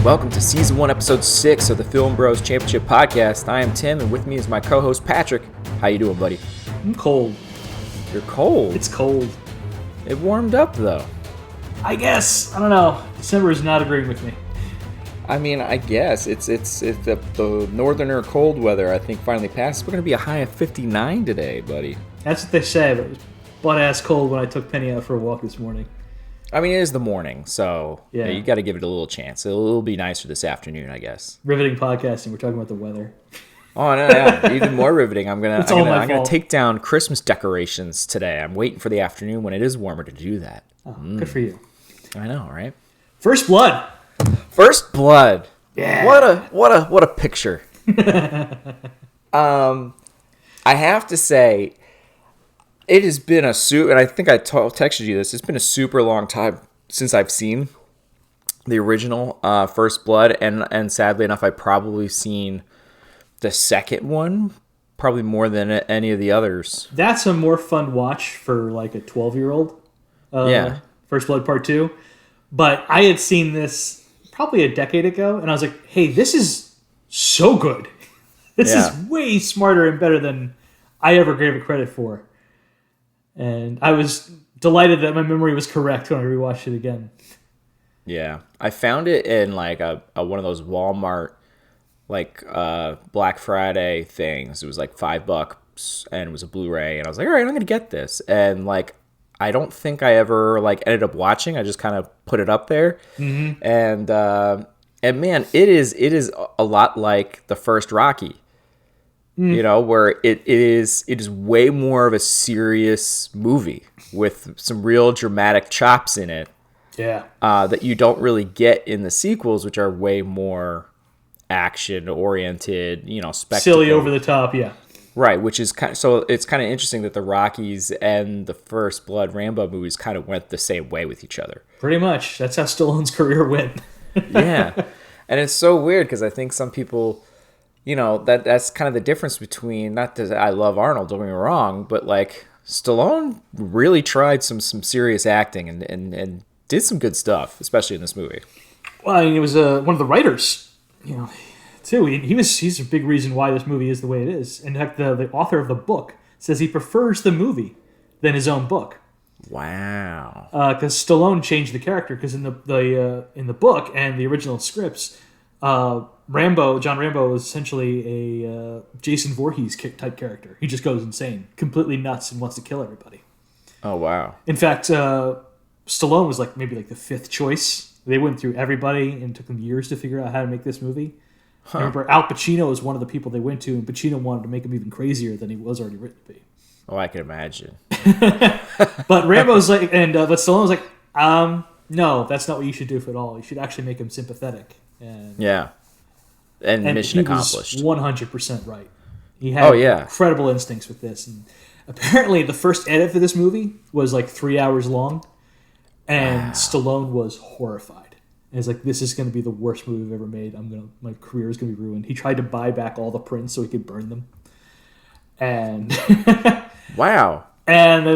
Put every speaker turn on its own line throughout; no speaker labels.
Welcome to Season 1, Episode 6 of the Film Bros Championship Podcast. I am Tim, and with me is my co-host, Patrick. How you doing, buddy?
I'm cold.
You're cold?
It's cold.
It warmed up, though.
I guess. I don't know. December is not agreeing with me.
I mean, I guess. It's the northerner cold weather, I think, finally passed. We're going to be a high of 59 today, buddy.
That's what they say, but it was butt-ass cold when I took Penny out for a walk this morning.
I mean, it is the morning, so
yeah,
you got to give it a little chance. It'll be nicer this afternoon, I guess.
Riveting podcasting. We're talking about the weather.
Oh, no, yeah. Even more riveting. I'm gonna take down Christmas decorations today. I'm waiting for the afternoon when it is warmer to do that.
Oh, good for you.
I know, right?
First Blood.
First Blood.
Yeah.
What a picture. I have to say, it has been and I think I texted you this. It's been a super long time since I've seen the original First Blood, and sadly enough, I've probably seen the second one probably more than any of the others.
That's a more fun watch for like a 12-year-old.
Yeah.
First Blood Part 2. But I had seen this probably a decade ago, and I was like, hey, this is so good. This is way smarter and better than I ever gave it credit for. And I was delighted that my memory was correct when I rewatched it again.
Yeah. I found it in like a one of those Walmart like Black Friday things. It was like $5 and it was a Blu-ray, and I was like, all right, I'm gonna get this. And like I don't think I ever like ended up watching. I just kind of put it up there. Mm-hmm. And man, it is a lot like the first Rocky. You know, where it is way more of a serious movie with some real dramatic chops in it.
Yeah.
That you don't really get in the sequels, which are way more action oriented, spectacle.
Silly, over the top, yeah.
Right, which is it's kind of interesting that the Rockies and the First Blood Rambo movies kind of went the same way with each other.
Pretty much. That's how Stallone's career went.
Yeah. And it's so weird because I think some people, that's kind of the difference between, not that I love Arnold, don't get me wrong, but like Stallone really tried some serious acting and did some good stuff, especially in this movie.
Well, I mean, he was one of the writers, too. He's a big reason why this movie is the way it is. In fact, the author of the book says he prefers the movie than his own book.
Wow.
Because Stallone changed the character, because in the book and the original scripts, John Rambo is essentially a Jason Voorhees type character. He just goes insane, completely nuts, and wants to kill everybody.
Oh, wow.
In fact, Stallone was maybe the fifth choice. They went through everybody and took them years to figure out how to make this movie. Huh. I remember Al Pacino was one of the people they went to, and Pacino wanted to make him even crazier than he was already written to be.
Oh, I can imagine.
But Rambo's but Stallone was no, that's not what you should do for it all. You should actually make him sympathetic. And mission accomplished. He was 100% right. He had incredible instincts with this. And apparently the first edit for this movie was 3 hours long, and Stallone was horrified. And he's like, this is going to be the worst movie I've ever made. My career is going to be ruined. He tried to buy back all the prints so he could burn them. And
wow.
And they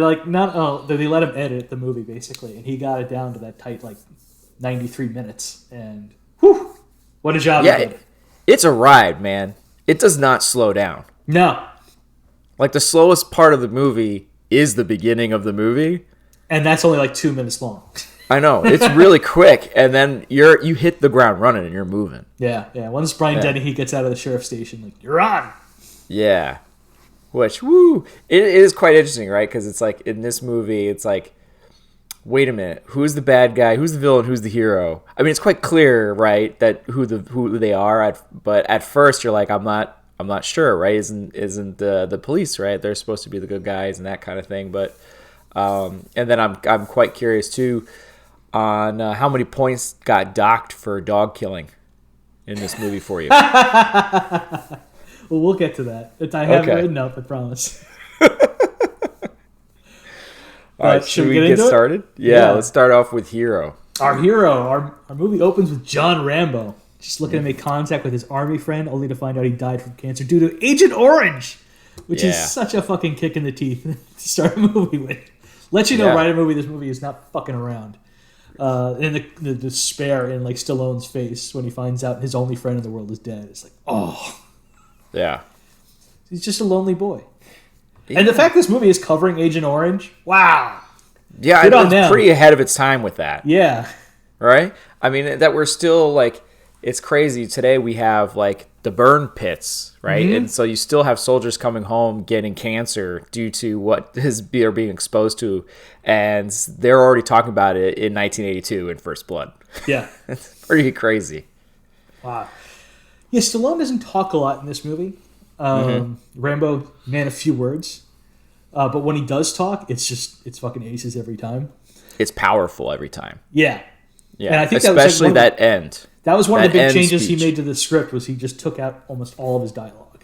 they let him edit the movie basically, and he got it down to that tight 93 minutes. And whew, what a job he did.
It's a ride, man. It does not slow down.
No.
The slowest part of the movie is the beginning of the movie, and
that's only 2 minutes long.
I know, it's really quick, and then you hit the ground running and you're moving.
Yeah. Once Brian Dennehy gets out of the sheriff's station, you're on.
Yeah. Which, it is quite interesting, right? Because it's in this movie, it's wait a minute, who's the bad guy? Who's the villain? Who's the hero? I mean, it's quite clear, right, that who they are. But at first, you're I'm not sure, right? Isn't the police, right? They're supposed to be the good guys and that kind of thing. But and then I'm quite curious too on how many points got docked for dog killing in this movie for you.
Well, we'll get to that. I have it written up, I promise.
All right, should we get started? Yeah, let's start off with Hero.
Our hero, our movie opens with John Rambo just looking to make contact with his army friend, only to find out he died from cancer due to Agent Orange, which is such a fucking kick in the teeth to start a movie with. Let you know right away this movie is not fucking around. And the despair in like Stallone's face when he finds out his only friend in the world is dead. It's like, oh,
yeah,
he's just a lonely boy. Yeah. And the fact this movie is covering Agent Orange, wow.
Yeah, it's pretty ahead of its time with that.
Yeah.
Right? I mean, that we're still like, it's crazy. Today we have like the burn pits, right? Mm-hmm. And so you still have soldiers coming home getting cancer due to what they're being exposed to. And they're already talking about it in 1982 in First Blood.
Yeah.
It's pretty crazy.
Wow. Yeah, Stallone doesn't talk a lot in this movie. Rambo, man, a few words. But when he does talk, it's fucking aces every time.
It's powerful every time.
Yeah.
Yeah, and I think especially that end.
That was one of the big changes he made to the script was he just took out almost all of his dialogue.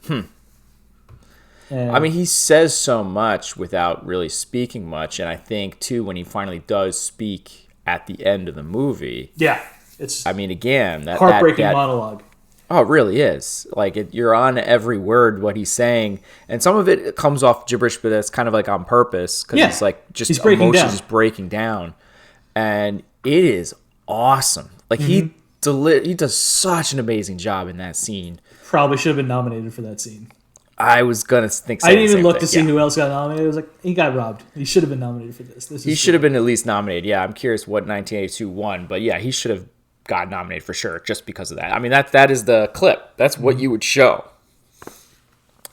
I mean, he says so much without really speaking much, and I think too when he finally does speak at the end of the movie.
Yeah, it's.
I mean, again, that
heartbreaking monologue.
Oh, it really is. Like you're on every word what he's saying, and some of it comes off gibberish, but that's kind of like on purpose because it's like just emotions just breaking down, and it is awesome. Like he does such an amazing job in that scene.
Probably should have been nominated for that scene.
I was gonna think.
I didn't even look to see who else got nominated. I was like, he got robbed. He should have been nominated for this.
He should have been at least nominated. Yeah, I'm curious what 1982 won, but yeah, he should have got nominated for sure just because of that. I mean, that is the clip. That's what you would show.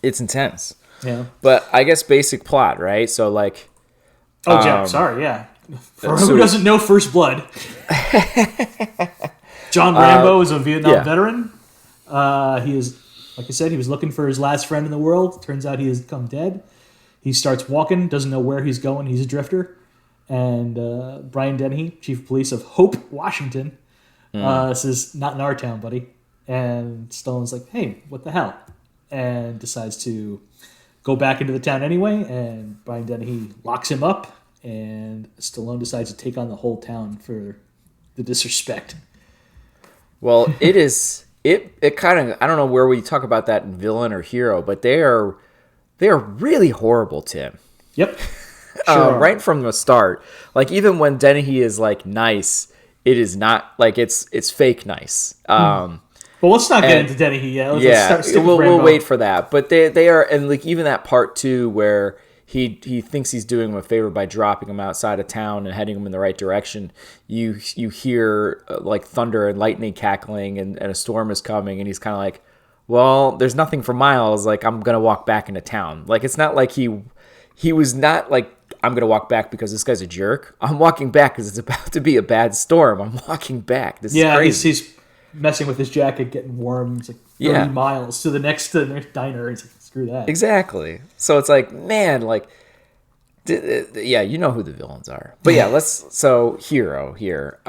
It's intense.
Yeah.
But I guess basic plot, right? So like.
Oh, Jeff. Sorry. Yeah. For who doesn't know First Blood, John Rambo is a Vietnam veteran. He is, like I said, he was looking for his last friend in the world. Turns out he has come dead. He starts walking, doesn't know where he's going. He's a drifter. And Brian Dennehy, chief of police of Hope, Washington, says, "Not in our town, buddy." And Stallone's like, "Hey, what the hell?" And decides to go back into the town anyway. And Brian Dennehy locks him up. And Stallone decides to take on the whole town for the disrespect.
Well, it is it kind of, I don't know where we talk about that in villain or hero, but they are really horrible to him.
Yep. Sure
right from the start. Like even when Dennehy is like nice, it is not like it's fake nice.
Well, let's not get into Dennehy yet.
We'll wait for that. But they are, and like even that part two where he thinks he's doing him a favor by dropping him outside of town and heading him in the right direction. You hear like thunder and lightning cackling and a storm is coming, and he's kind of like, well, there's nothing for miles. Like I'm gonna walk back into town. Like it's not like he was not like, I'm gonna walk back because this guy's a jerk. I'm walking back because it's about to be a bad storm. I'm walking back. This is crazy.
He's messing with his jacket, getting warm. It's like 30 miles to the next diner. He's like, screw that.
Exactly. So it's like, man, like, yeah, you know who the villains are. But yeah, so hero here.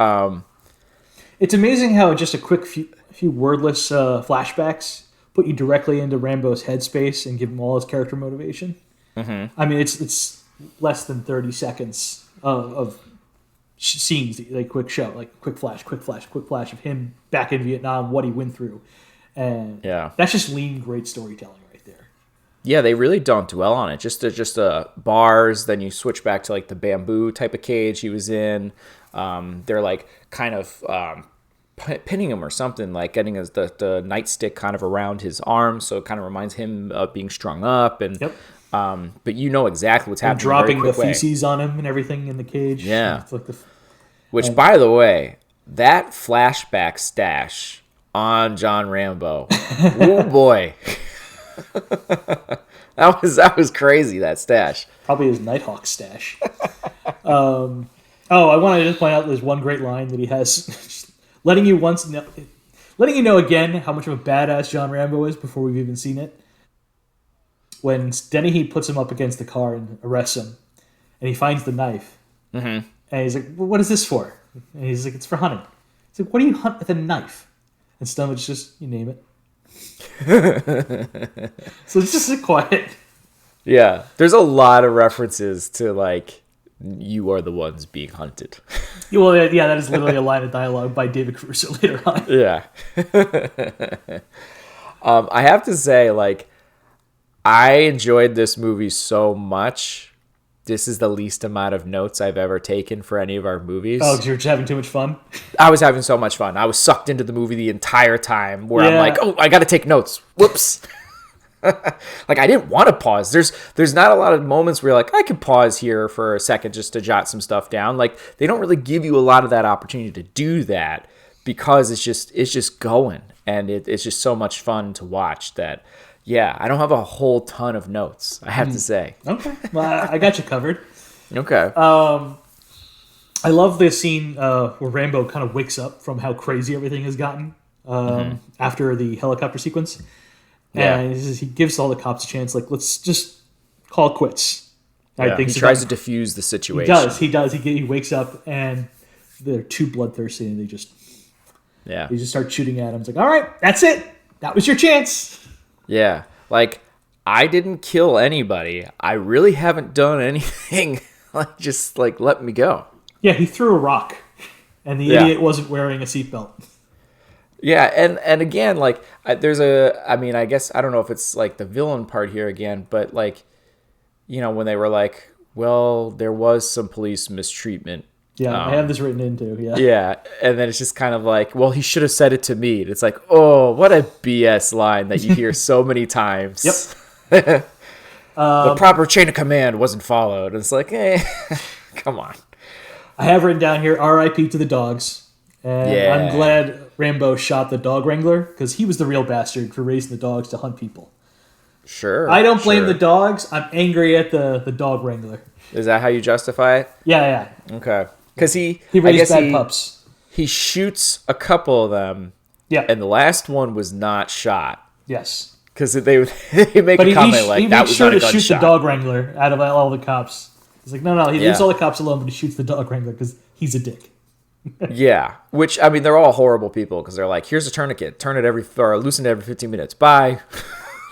It's amazing how just a quick few wordless flashbacks put you directly into Rambo's headspace and give him all his character motivation. Mm-hmm. I mean, it's less than 30 seconds of scenes, like quick flash of him back in Vietnam, what he went through. And that's just lean, great storytelling right there.
Yeah, they really don't dwell on it. Just bars, then you switch back to like the bamboo type of cage he was in. They're like kind of pinning him or something, like getting the nightstick kind of around his arm, so it kind of reminds him of being strung up. And but you know exactly what's happening.
Dropping the feces on him and everything in the cage.
Yeah. It's like which, by the way, that flashback stash on John Rambo, oh boy, that was crazy. That stash,
probably his Nighthawk stash. I want to just point out there's one great line that he has, letting you know again how much of a badass John Rambo is before we've even seen it. When Dennehy puts him up against the car and arrests him, and he finds the knife, and he's like, well, "What is this for?" And he's like, "It's for hunting." He's like, "What do you hunt with a knife?" And Stone's just, you name it. So it's just quiet.
Yeah, there's a lot of references to like, you are the ones being hunted.
Well, yeah, that is literally a line of dialogue by David Caruso later on.
Yeah. I have to say, like, I enjoyed this movie so much. this is the least amount of notes I've ever taken for any of our movies.
Oh, because you're just having too much fun?
I was having so much fun. I was sucked into the movie the entire time where I'm like, oh, I got to take notes. Whoops. Like, I didn't want to pause. There's not a lot of moments where you're like, I could pause here for a second just to jot some stuff down. Like, they don't really give you a lot of that opportunity to do that because it's just going. And it's just so much fun to watch that, yeah, I don't have a whole ton of notes, I have to say.
Okay. Well, I got you covered.
Okay.
I love this scene where Rambo kind of wakes up from how crazy everything has gotten after the helicopter sequence. And he gives all the cops a chance, like, let's just call it quits.
Yeah. He tries to defuse the situation.
He does. He wakes up, and they're too bloodthirsty, and they just start shooting at him. It's like, all right, that's it. That was your chance.
Yeah. Like, I didn't kill anybody. I really haven't done anything. Like, just, like, let me go.
Yeah, he threw a rock, and the idiot wasn't wearing a seatbelt.
Yeah, and again, like, I guess, I don't know if it's, like, the villain part here again, but, like, you know, when they were like, well, there was some police mistreatment.
Yeah, I have this written in too, yeah.
Yeah, and then it's just kind of like, well, he should have said it to me. It's like, oh, what a BS line that you hear so many times.
Yep.
The proper chain of command wasn't followed. It's like, come on.
I have written down here, R.I.P. to the dogs. And I'm glad Rambo shot the dog wrangler, because he was the real bastard for raising the dogs to hunt people.
Sure.
I don't blame the dogs. I'm angry at the dog wrangler.
Is that how you justify it?
Yeah.
Okay. Because he
raised bad pups.
He shoots a couple of them.
Yeah.
And the last one was not shot.
Yes.
Because they make a comment like that was not a gunshot. He made sure to shoot
the dog wrangler out of all the cops. He's like, no, he leaves all the cops alone, but he shoots the dog wrangler because he's a dick.
Yeah, which, I mean, they're all horrible people because they're like, here's a tourniquet, loosen it every 15 minutes. Bye.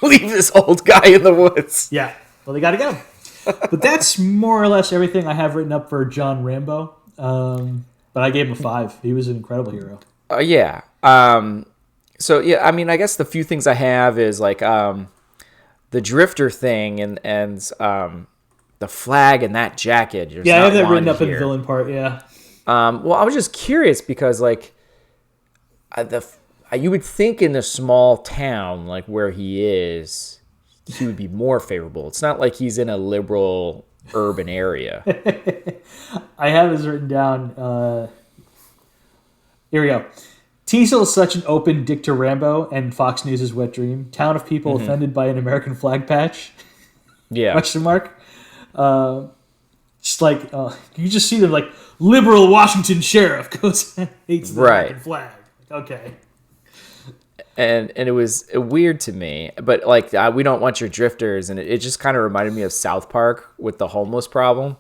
Leave this old guy in the woods.
Yeah, well, they got to get him. But that's more or less everything I have written up for John Rambo. But I gave him a 5. He was an incredible hero.
Yeah. So, yeah, I mean, I guess the few things I have is like the drifter thing and the flag and that jacket.
I have that written up in the villain part, yeah.
Well, I was just curious because, like, you would think in a small town like where he is, he would be more favorable. It's not like he's in a liberal urban area.
I have this written down. Here we go. Teasel is such an open dick to Rambo and Fox News' wet dream. Town of people offended by an American flag patch.
Yeah.
Question mark. Just like you just see them like liberal Washington sheriff goes hates the American flag. Okay.
And it was weird to me, but like we don't want your drifters, and it just kind of reminded me of South Park with the homeless problem.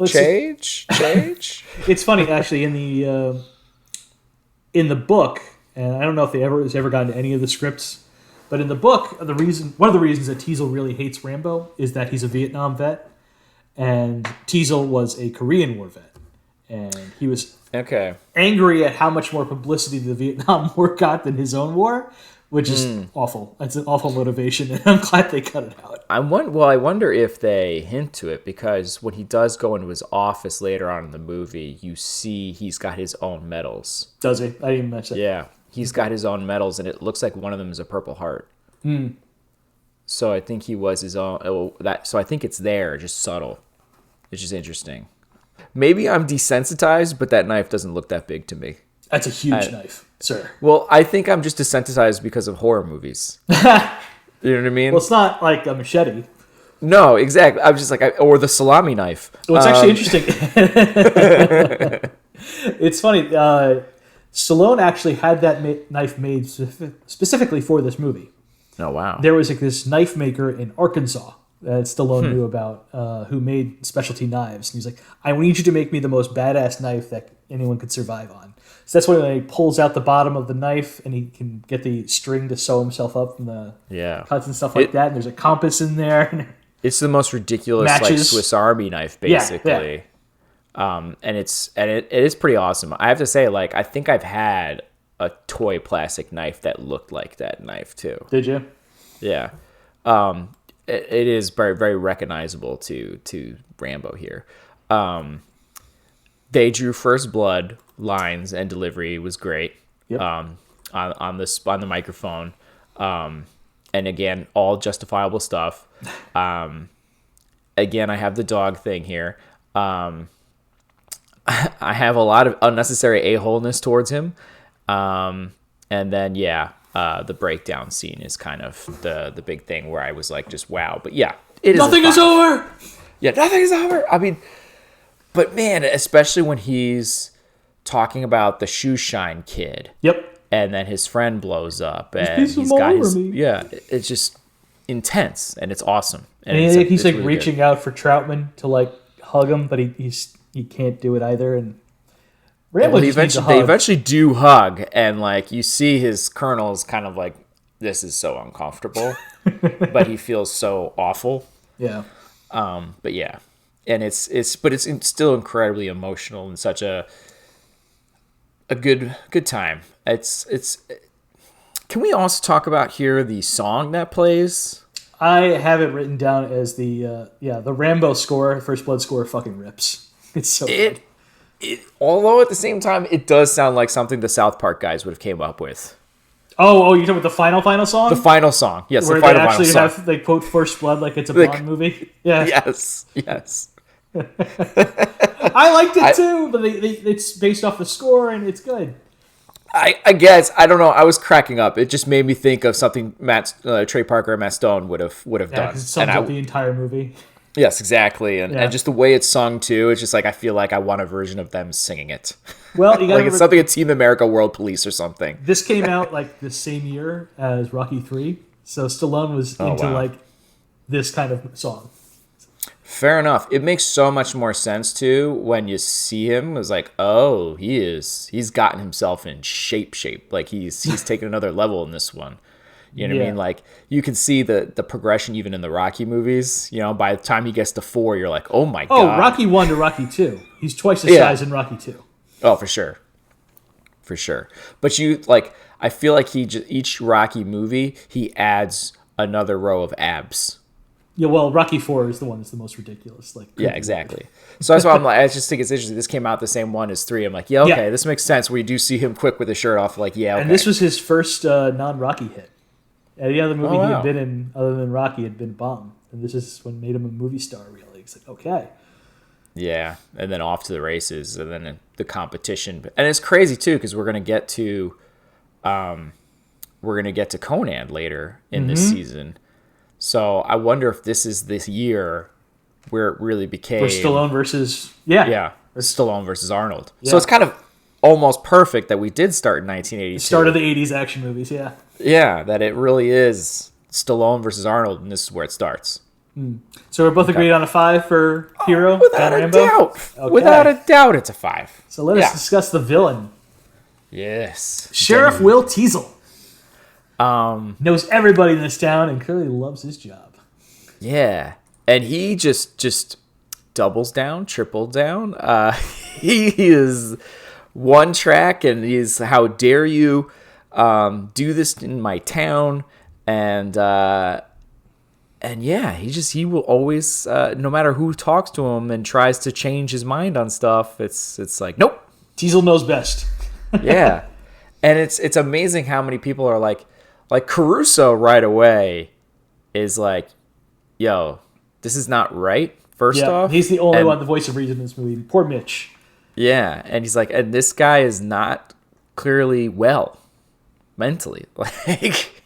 Change.
It's funny actually in the book, and I don't know if they ever gotten to any of the scripts, but in the book, one of the reasons that Teasel really hates Rambo is that he's a Vietnam vet, and Teasel was a Korean War vet, and he was angry at how much more publicity the Vietnam War got than his own war, which is awful. It's an awful motivation, and I'm glad they cut it out.
I wonder if they hint to it, because when he does go into his office later on in the movie, you see he's got his own medals.
Does he? I didn't mention that.
Yeah, he's got his own medals, and it looks like one of them is a Purple Heart. So I think he was his own. So I think it's there, just subtle. It's just interesting. Maybe I'm desensitized, but that knife doesn't look that big to me.
That's a huge knife, sir.
Well, I think I'm just desensitized because of horror movies. You know what I mean?
Well, it's not like a machete.
No, exactly. I was just like, or the salami knife.
Well, it's actually interesting. It's funny. Stallone actually had that knife made specifically for this movie.
Oh, wow.
There was like this knife maker in Arkansas that Stallone knew about, who made specialty knives. And he's like, I need you to make me the most badass knife that anyone could survive on. So that's when he pulls out the bottom of the knife and he can get the string to sew himself up from the cuts and stuff like that. And there's a compass in there.
It's the most ridiculous like Swiss Army knife, basically. Yeah. And it is pretty awesome. I have to say, like, I think I've had a toy plastic knife that looked like that knife too.
Did you? Yeah.
It is very, very recognizable to Rambo here. They drew first blood lines and delivery was great.
Yep.
On the microphone. And again, all justifiable stuff. Again, I have the dog thing here. I have a lot of unnecessary a-holeness towards him. And then, the breakdown scene is kind of the big thing where I was like, just wow. But yeah, it is.
Nothing is over!
Yeah, nothing is over. I mean, but man, especially when he's talking about the shoe shine kid.
Yep.
And then his friend blows up, and he's got his it's just intense, and it's awesome.
And he's like really reaching out for Troutman to like hug him, but he can't do it either. And Rambo
they eventually do hug, and like you see his colonel's kind of like, this is so uncomfortable, but he feels so awful.
Yeah.
But yeah, and it's still incredibly emotional and such a good time. It's. Can we also talk about here the song that plays?
I have it written down as the Rambo score, First Blood score, fucking rips. It's so good.
Although at the same time, it does sound like something the South Park guys would have came up with.
Oh, you're talking about the final song?
The final song, yes.
Where
the final,
they actually
final song.
they quote First Blood like it's a Bond movie. Yeah.
Yes.
I liked it too, but it's based off the score and it's good.
I guess I don't know. I was cracking up. It just made me think of something Trey Parker and Matt Stone would have done.
It sums up the entire movie.
Yes, exactly, and just the way it's sung too. It's just like I feel like I want a version of them singing it.
Well, you
like it's something a Team America World Police or something.
This came out like the same year as Rocky 3, so Stallone was into like this kind of song.
Fair enough. It makes so much more sense too when you see him. It's like, oh, he's gotten himself in shape. Like he's taken another level in this one. You know what I mean? Like you can see the progression even in the Rocky movies. You know, by the time he gets to 4, you're like, oh my god.
Oh, Rocky 1 to Rocky 2. He's twice the size in Rocky 2.
Oh, for sure. But I feel like each Rocky movie he adds another row of abs.
Yeah, well, Rocky 4 is the one that's the most ridiculous.
Exactly. So that's why I'm like, I just think it's interesting. This came out the same one as 3. I'm like, this makes sense. Where you do see him quick with his shirt off, like, okay.
And this was his first non-Rocky hit. Any other movie he had been in other than Rocky had been a bomb. And this is what made him a movie star, really. It's like, okay.
Yeah, and then off to the races, and then the competition. And it's crazy, too, because we're going to get to Conan later in this season. So I wonder if this is this year where it really became...
For Stallone versus...
Yeah, Stallone versus Arnold. Yeah. So it's kind of almost perfect that we did start in 1982.
The start of the 80s action movies, yeah.
Yeah, that it really is Stallone versus Arnold, and this is where it starts.
So we're both agreed on a 5 for Hero?
Without a doubt. Okay. Without a doubt, it's a 5.
So let us discuss the villain.
Yes.
Sheriff Will Teasel. Knows everybody in this town and clearly loves his job.
Yeah. And he just doubles down, triple down. He is one track, and he's, how dare you do this in my town? And he will always, no matter who talks to him and tries to change his mind on stuff, it's like, nope.
Teasel knows best.
Yeah. And it's amazing how many people are like Caruso right away is like, yo, this is not right, first off.
He's the only one, the voice of reason in this movie. Poor Mitch. Yeah,
and he's like, and this guy is not clearly well mentally. Like,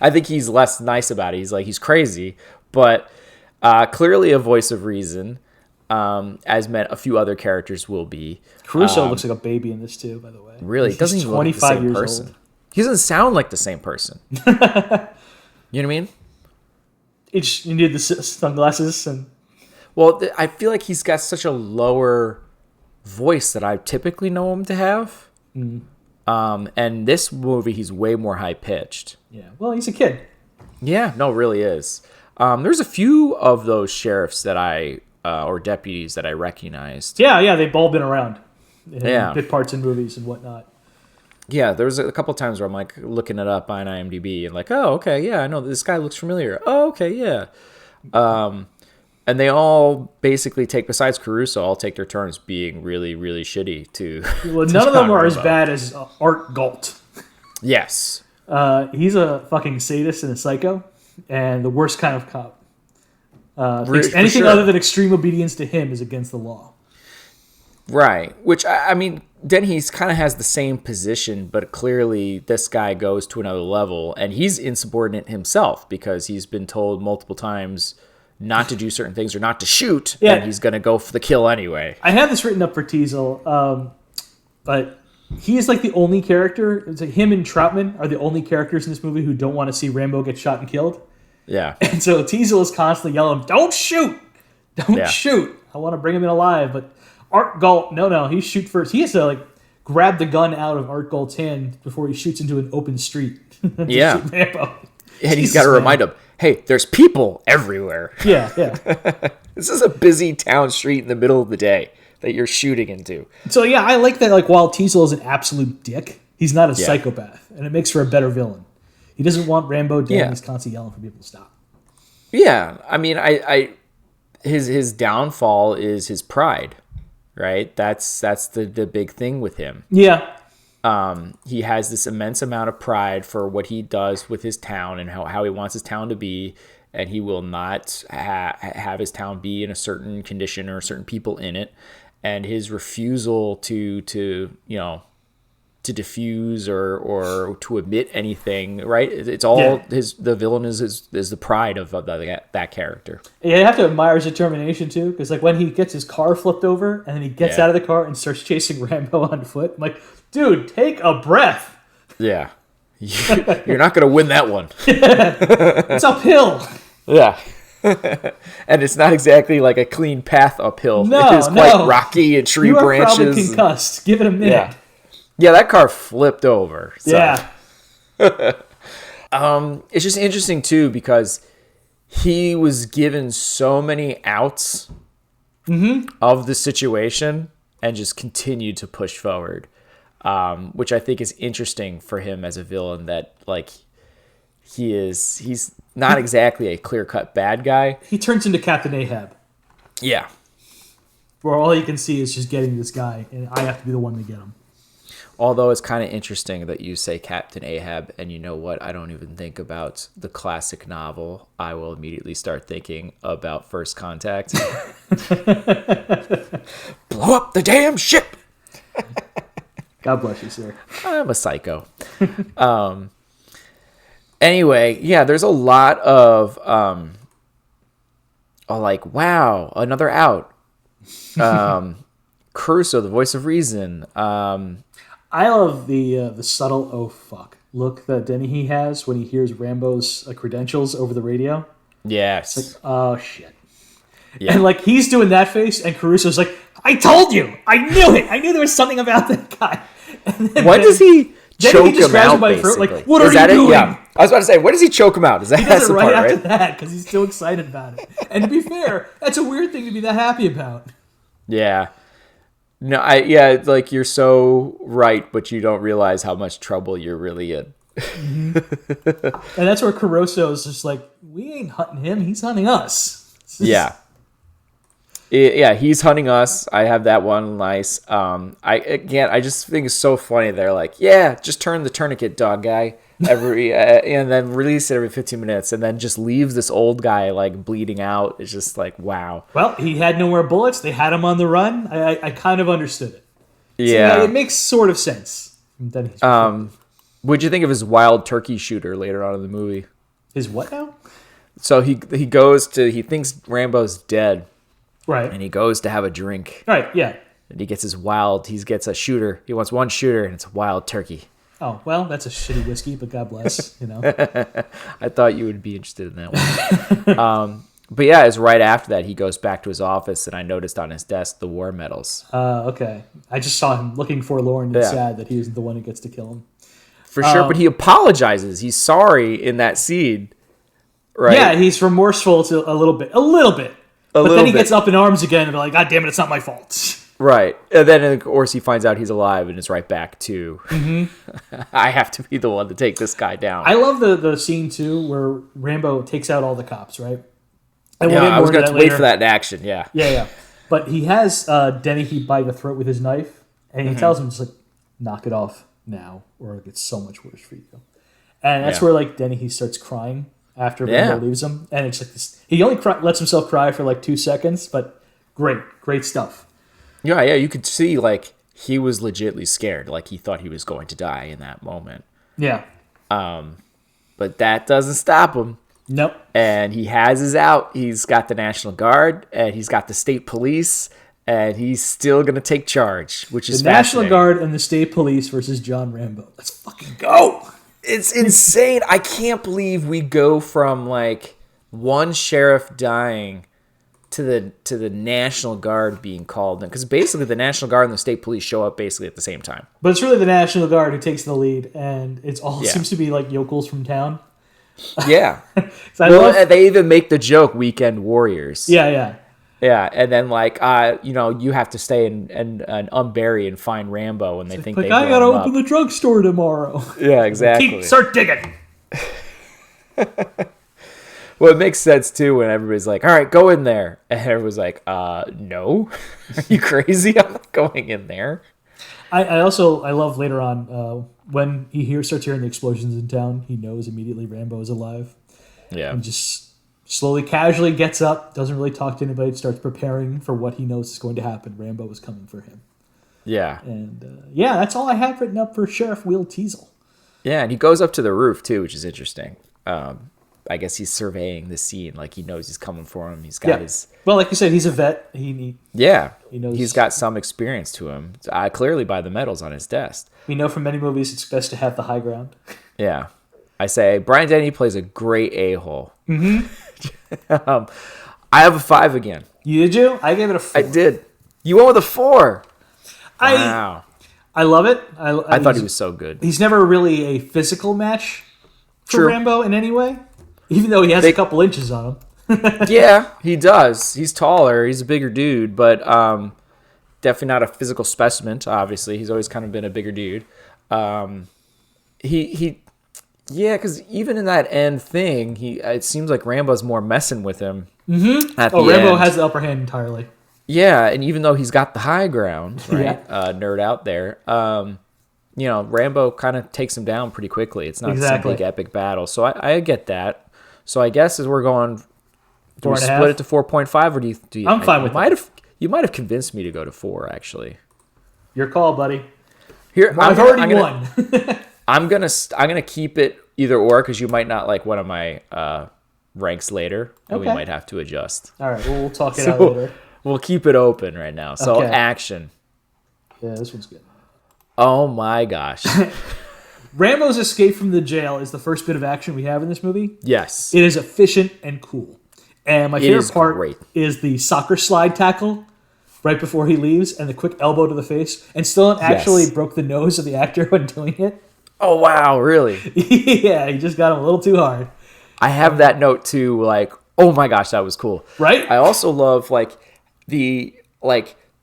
I think he's less nice about it. He's like, he's crazy, but clearly a voice of reason, as a few other characters will be.
Caruso looks like a baby in this too, by the way.
Really? He doesn't even look like the same person. Old. He doesn't sound like the same person. You know what I mean?
You need the sunglasses and.
Well, I feel like he's got such a lower voice that I typically know him to have. And this movie, he's way more high pitched.
Yeah. Well, he's a kid.
Yeah. No, it really is. There's a few of those sheriffs that or deputies that I recognized.
Yeah. They've all been around. Bit parts in movies and whatnot.
Yeah, there was a couple times where I'm like looking it up on IMDb and like, oh, okay, yeah, I know this guy looks familiar. Oh, okay, yeah. And they all basically besides Caruso, all take their turns being really, really shitty to.
Well, none of them are as bad as Art Galt.
Yes.
He's a fucking sadist and a psycho, and the worst kind of cop. Anything other than extreme obedience to him is against the law.
Right. Which, I mean, then he's kind of has the same position, but clearly this guy goes to another level, and he's insubordinate himself because he's been told multiple times not to do certain things or not to shoot, and he's going to go for the kill anyway.
I have this written up for Teasel, but he is like the only character. It's like him and Troutman are the only characters in this movie who don't want to see Rambo get shot and killed.
Yeah.
And so Teasel is constantly yelling, "Don't shoot! Don't shoot! I want to bring him in alive." But Art Galt, no, he shoot first. He has to like grab the gun out of Art Galt's hand before he shoots into an open street.
Yeah. And he's got to remind him, hey, there's people everywhere.
Yeah.
This is a busy town street in the middle of the day that you're shooting into.
So, yeah, I like that, like, while Teasel is an absolute dick, he's not a psychopath, and it makes for a better villain. He doesn't want Rambo dead, and he's constantly yelling for people to stop.
Yeah, I mean, his downfall is his pride, right? That's the big thing with him.
Yeah.
He has this immense amount of pride for what he does with his town and how he wants his town to be, and he will not have his town be in a certain condition or certain people in it. And his refusal to diffuse or to admit anything, right? It's all the villain is the pride of that character.
Yeah, you have to admire his determination too, because like when he gets his car flipped over and then he gets out of the car and starts chasing Rambo on foot, I'm like, dude, take a breath.
Yeah, you're not gonna win that one.
It's uphill.
Yeah. And it's not exactly like a clean path uphill.
No,
it is quite rocky and tree branches.
You are probably concussed. Give it a minute.
Yeah, that car flipped over. So.
Yeah.
It's just interesting too because he was given so many outs of the situation and just continued to push forward, which I think is interesting for him as a villain. That like he's not exactly a clear-cut bad guy.
He turns into Captain Ahab.
Yeah.
Where all you can see is just getting this guy, and I have to be the one to get him.
Although it's kind of interesting that you say Captain Ahab, and you know what? I don't even think about the classic novel. I will immediately start thinking about First Contact. Blow up the damn ship!
God bless you, sir.
I'm a psycho. Anyway, yeah, there's a lot of like, wow, another out. Caruso, the voice of reason.
I love the subtle "oh fuck" look that Denny has when he hears Rambo's credentials over the radio.
Yes.
It's like, oh shit. Yeah. And like he's doing that face, and Caruso's like, "I told you, I knew it. I knew there was something about that guy."
What does he choke him out? By throat,
like, what are you doing?
Yeah. I was about to say, what does he choke him out? Is that
he does it right after that because he's still excited about it. And to be fair, that's a weird thing to be that happy about.
Yeah. No, like you're so right, but you don't realize how much trouble you're really in.
And that's where Caruso is just like, we ain't hunting him, he's hunting us.
Yeah. Yeah, he's hunting us. I have that one nice. I just think it's so funny. They're like, yeah, just turn the tourniquet, dog guy, and then release it every 15 minutes, and then just leaves this old guy like bleeding out. It's just like, wow.
Well, he had no more bullets. They had him on the run. I kind of understood it.
Yeah,
so, it makes sort of sense.
What'd you think of his wild turkey shooter later on in the movie?
His what now?
So he thinks Rambo's dead.
Right.
And he goes to have a drink.
Right, yeah.
And he gets a shooter. He wants one shooter, and it's a wild turkey.
Oh, well, that's a shitty whiskey, but God bless, you know.
I thought you would be interested in that one. But yeah, it's right after that he goes back to his office, and I noticed on his desk the war medals.
Okay. I just saw him looking forlorn and sad that he isn't the one who gets to kill him.
For sure, but he apologizes. He's sorry in that scene, right?
Yeah, he's remorseful to a little bit. But then he gets up in arms again and be like, God damn it, it's not my fault.
Right. And then, of course, he finds out he's alive and it's right back to, I have to be the one to take this guy down.
I love the scene, too, where Rambo takes out all the cops, right?
I was going to wait for that in action. Yeah.
Yeah. But he has Dennehy by the throat with his knife, and he tells him, just like, knock it off now, or it gets so much worse for you. And that's where, like, Dennehy starts crying after Rambo leaves him. And it's like this. He only lets himself cry for like 2 seconds, but great stuff.
Yeah, you could see, like, he was legitimately scared. Like, he thought he was going to die in that moment.
Yeah.
But that doesn't stop him.
Nope.
And he has his out. He's got the National Guard, and he's got the state police, and he's still going to take charge, which is fascinating.
The National Guard and the state police versus John Rambo. Let's fucking go.
It's insane. I can't believe we go from, like, one sheriff dying to the National Guard being called in. Because basically the National Guard and the state police show up basically at the same time.
But it's really the National Guard who takes the lead, and it seems to be like yokels from town.
Yeah. They even make the joke weekend warriors.
Yeah.
Yeah, and then, like, you have to stay and unbury and find Rambo, and they think they
I gotta open the drugstore tomorrow.
Yeah, exactly.
Start digging.
Well, it makes sense too when everybody's like, "All right, go in there," and everyone's like, "No, are you crazy? I'm not going in there."
I love later on when he starts hearing the explosions in town, he knows immediately Rambo is alive.
Yeah,
and just slowly, casually gets up, doesn't really talk to anybody, starts preparing for what he knows is going to happen. Rambo is coming for him.
Yeah.
And, that's all I have written up for Sheriff Will Teasel.
Yeah, and he goes up to the roof, too, which is interesting. I guess he's surveying the scene. Like, he knows he's coming for him. He's got his...
Well, like you said, he's a vet. He knows...
He's got some experience to him. Clearly by the medals on his desk.
We know from many movies it's best to have the high ground.
Yeah. I say, Brian Denny plays a great a-hole.
Mm-hmm.
I have a 5 again.
Did you? I gave it a 4.
I did. You went with a 4. Wow.
I love it.
I thought he was so good.
He's never really a physical match for Rambo in any way, even though he has a couple inches on him.
Yeah, he does. He's taller. He's a bigger dude, but definitely not a physical specimen, obviously. He's always kind of been a bigger dude. Because even in that end thing, it seems like Rambo's more messing with him.
Mm-hmm. Rambo has the upper hand entirely.
Yeah, and even though he's got the high ground, right, nerd out there, Rambo kind of takes him down pretty quickly. It's not some big epic battle. So I get that. So I guess as we're going, do we split it to 4.5, or do you?
I'm fine with it.
You might have convinced me to go to 4, actually.
Your call, buddy.
Here,
I've already won.
I'm gonna keep it either or, because you might not like one of my ranks later, and we might have to adjust.
All right, we'll talk it out later.
We'll keep it open right now. So action.
Yeah, this one's good.
Oh my gosh.
Rambo's escape from the jail is the first bit of action we have in this movie.
Yes.
It is efficient and cool. And my favorite part is the soccer slide tackle right before he leaves, and the quick elbow to the face. And Stallone actually broke the nose of the actor when doing it.
Oh, wow, really?
Yeah, he just got him a little too hard.
I have that note too, like, oh my gosh, that was cool.
Right?
I also love, like,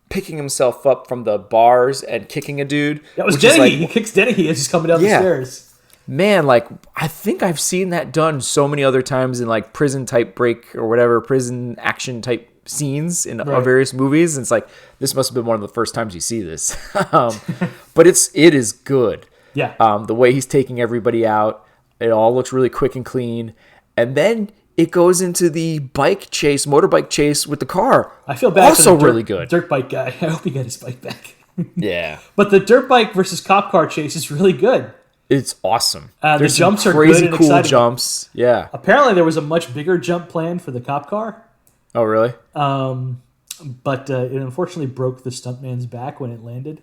picking himself up from the bars and kicking a dude.
That was Dennehy. He kicks Dennehy as he's coming down the stairs.
Man, like, I think I've seen that done so many other times in, like, prison type break or whatever, prison action type scenes in various movies. And it's like, this must have been one of the first times you see this. But it is good.
Yeah.
The way he's taking everybody out, it all looks really quick and clean. And then it goes into the motorbike chase with the car.
I feel bad
also
for the
really good.
Dirt bike guy. I hope he got his bike back.
Yeah.
But the dirt bike versus cop car chase is really good.
It's awesome.
The jumps are
crazy
good and
cool
exciting.
jumps. Yeah.
Apparently there was a much bigger jump planned for the cop car.
Oh, really?
But it unfortunately broke the stuntman's back when it landed.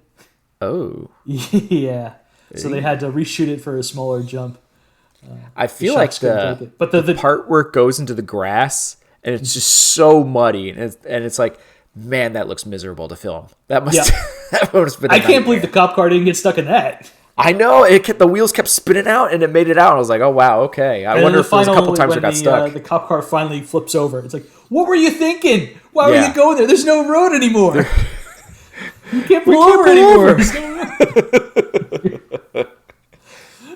Oh.
Yeah. So they had to reshoot it for a smaller jump.
I feel like the part where it goes into the grass and it's just so muddy and it's like, man, that looks miserable to film. That must have been.
I can't believe the cop car didn't get stuck in that.
I know the wheels kept spinning out and it made it out. I was like, oh wow, okay. I wonder if there's a couple times it got stuck.
The cop car finally flips over. It's like, what were you thinking? Why were you going there? There's no road anymore. You can't pull over anymore.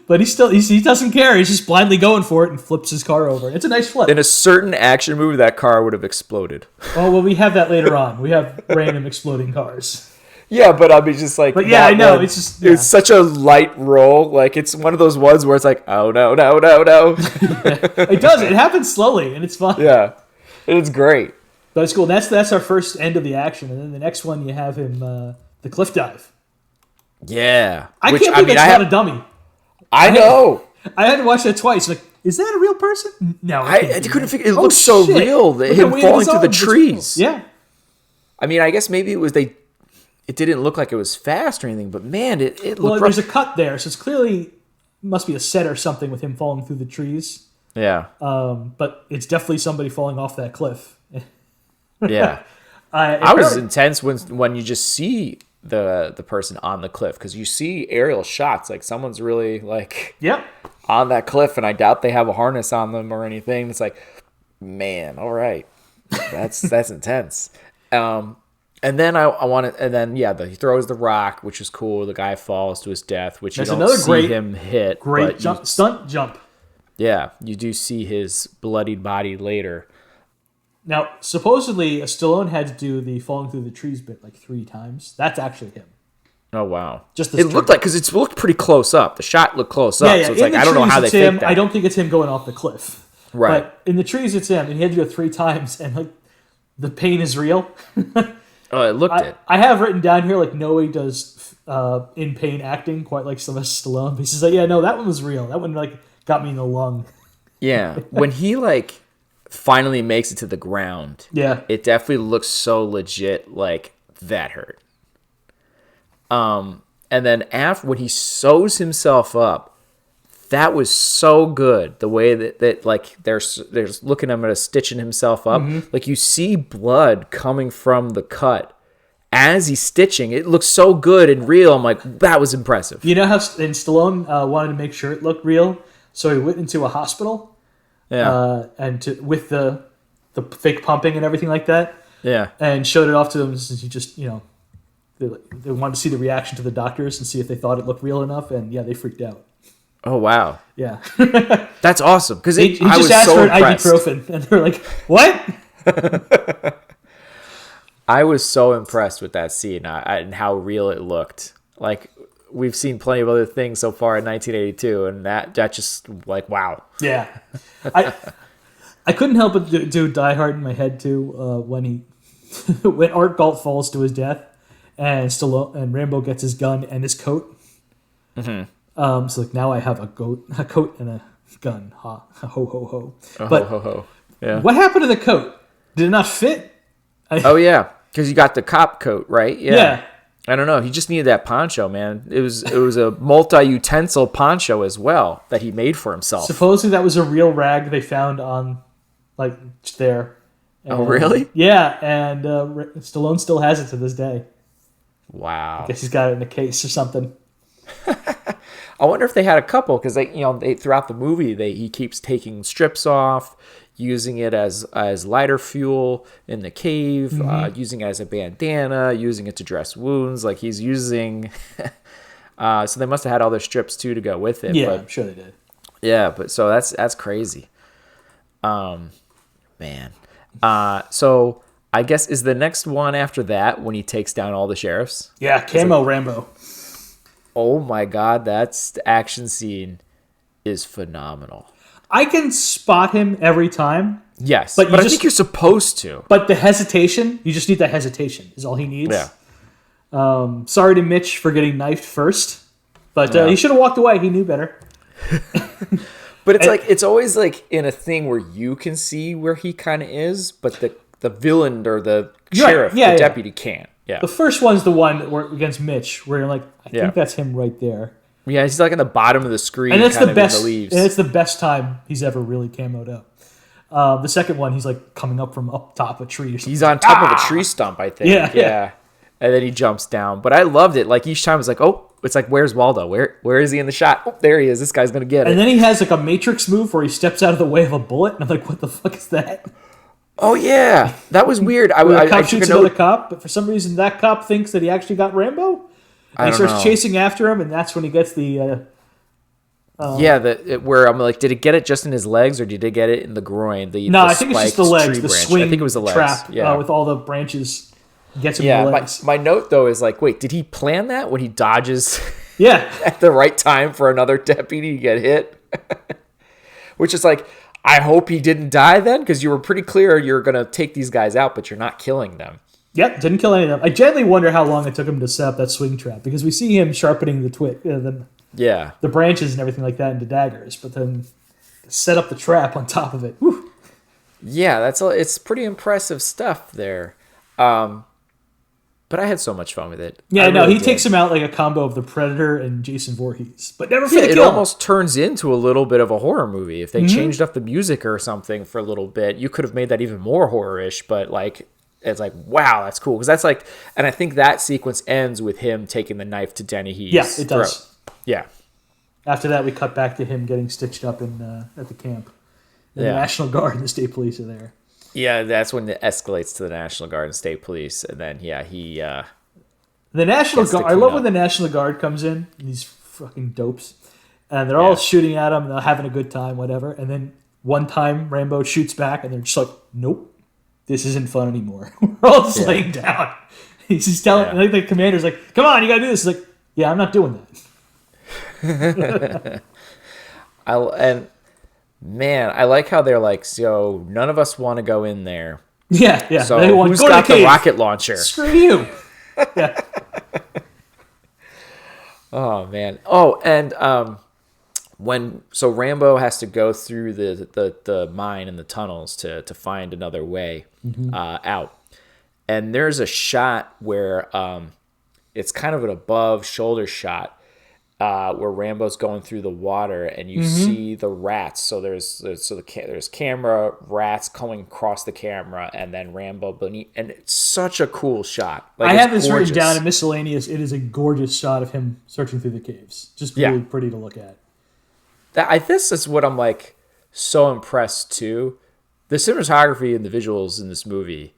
But he doesn't care. He's just blindly going for it and flips his car over. It's a nice flip.
In a certain action movie, that car would have exploded.
Oh, well, we have that later on. We have random exploding cars.
Yeah, but I mean, just like.
But yeah, I know. It's just.
It's such a light roll. Like, it's one of those ones where it's like, oh, no.
It does. It happens slowly, and it's fun.
Yeah. It's great.
But it's cool. That's our first end of the action. And then the next one, you have him, the cliff dive.
Yeah.
I can't believe it's not a dummy.
I know.
I had to watch that twice. Like, is that a real person? No.
I couldn't figure it. It looks so real. Him falling through the trees.
Yeah.
I mean, I guess maybe it didn't look like it was fast or anything, but man, it looked rough.
There's a cut there, so it's clearly must be a set or something with him falling through the trees.
Yeah.
But it's definitely somebody falling off that cliff.
Yeah. I was intense when you just see the person on the cliff, because you see aerial shots like someone's really like on that cliff, and I doubt they have a harness on them or anything. It's like, man, all right, that's intense. And then he throws the rock, which is cool. The guy falls to his death, which you don't see him hit.
Great stunt jump.
Yeah, you do see his bloodied body later.
Now, supposedly, Stallone had to do the falling through the trees bit like 3 times. That's actually him.
Oh, wow.
It
looked like, because it looked pretty close up. The shot looked close up. So it's like, I don't know how they faked that.
I don't think it's him going off the cliff.
Right.
But in the trees, it's him. And he had to do it 3 times. And like, the pain is real.
Oh, it looked it.
I have written down here, like, no way does in pain acting quite like Sylvester Stallone. But he's just like, yeah, no, that one was real. That one, like, got me in the lung.
Yeah. When he, like, finally makes it to the ground, it definitely looks so legit, like, that hurt. And then when he sews himself up, that was so good. The way that like they're looking at him at stitching himself up, like you see blood coming from the cut as he's stitching. It looks so good and real. I'm like, that was impressive.
You know how Stallone wanted to make sure it looked real, so he went into a hospital, with the fake pumping and everything like that, and showed it off to them since he just they wanted to see the reaction to the doctors and see if they thought it looked real enough, and they freaked out.
Oh, wow.
Yeah.
That's awesome. Because
he just asked for an ibuprofen, and they're like, what?
I was so impressed with that scene and how real it looked. Like, we've seen plenty of other things so far in 1982, and that just, like, wow.
Yeah. I couldn't help but do Die Hard in my head, too, when Art Galt falls to his death, and Rambo gets his gun and his coat. Mm-hmm. So like, now I have a coat and a gun. Ha ho ho ho. But
ho ho. Yeah.
What happened to the coat? Did it not fit?
Oh yeah, because you got the cop coat, right?
Yeah.
I don't know. He just needed that poncho, man. It was a multi-utensil poncho as well that he made for himself.
Supposedly that was a real rag they found on, like, there. And,
oh really?
Yeah, and Stallone still has it to this day.
Wow.
I guess he's got it in a case or something.
I wonder if they had a couple, because they throughout the movie he keeps taking strips off, using it as lighter fuel in the cave, using it as a bandana, using it to dress wounds. Like, he's using. So they must have had all their strips too to go with it.
Yeah,
but,
I'm sure they did.
Yeah, but so that's crazy. Man. So I guess is the next one after that when he takes down all the sheriffs?
Yeah, Camo Rambo.
Oh my God, that action scene is phenomenal.
I can spot him every time.
Yes, but I think you're supposed to.
But the hesitation, you just need that hesitation is all he needs.
Yeah.
Sorry to Mitch for getting knifed first, but he should have walked away. He knew better.
But it's always like in a thing where you can see where he kind of is, but the villain or the sheriff, the deputy can't. Yeah.
The first one's the one against Mitch, where you're like, I think that's him right there.
Yeah, he's like in the bottom of the screen,
and it's
kind
the
of
best.
in the leaves.
And it's the best time he's ever really camoed up. The second one, he's like coming up from up top of a tree. Or something.
He's on top of a tree stump, I think.
Yeah.
And then he jumps down. But I loved it. Like, each time it's like, oh, it's like, where's Waldo? Where is he in the shot? Oh, there he is. This guy's gonna get it.
And then he has like a Matrix move where he steps out of the way of a bullet, and I'm like, what the fuck is that?
Oh yeah, that was weird.
The cop shoots another cop, but for some reason that cop thinks that he actually got Rambo, and he starts chasing after him, and that's when he gets the
Where I'm like, did it get it just in his legs or did it get it in the groin?
I think it's just the legs. The swing
I think it was the legs.
Trap with all the branches gets him in the legs.
My note though is like, wait, did he plan that when he dodges?
Yeah,
at the right time for another deputy to get hit? Which is like, I hope he didn't die then, because you were pretty clear you're gonna take these guys out, but you're not killing them.
Yep, didn't kill any of them. I genuinely wonder how long it took him to set up that swing trap, because we see him sharpening the branches and everything like that into daggers, but then set up the trap on top of it. Whew.
Yeah, it's pretty impressive stuff there. But I had so much fun with it.
Yeah, he takes him out like a combo of the Predator and Jason Voorhees, but never for the kill.
It almost turns into a little bit of a horror movie. If they changed up the music or something for a little bit, you could have made that even more horror-ish, but like, it's like, wow, that's cool. Because that's like, and I think that sequence ends with him taking the knife to Dennehy's
throat. Yeah, it does.
Yeah.
After that, we cut back to him getting stitched up at the camp. And the National Guard and the state police are there. Yeah,
that's when it escalates to the National Guard and state police. And then, he...
the National Guard... I love when the National Guard comes in, these fucking dopes. And they're all shooting at him, and they're having a good time, whatever. And then one time, Rambo shoots back, and they're just like, nope, this isn't fun anymore. We're all just laying down. He's just telling... I think the commander's like, come on, you gotta do this. He's like, yeah, I'm not doing that.
Man, I like how they're like, so none of us want to go in there.
Yeah.
So who's got the rocket launcher?
Screw you. Yeah.
Oh man. Oh, and Rambo has to go through the mine and the tunnels to find another way out, and there's a shot where it's kind of an above shoulder shot. Where Rambo's going through the water and you see the rats. So there's camera, rats coming across the camera, and then Rambo beneath. And it's such a cool shot.
Like, I have this written down in miscellaneous. It is a gorgeous shot of him searching through the caves. Just really pretty to look at.
This is what I'm like so impressed too. The cinematography and the visuals in this movie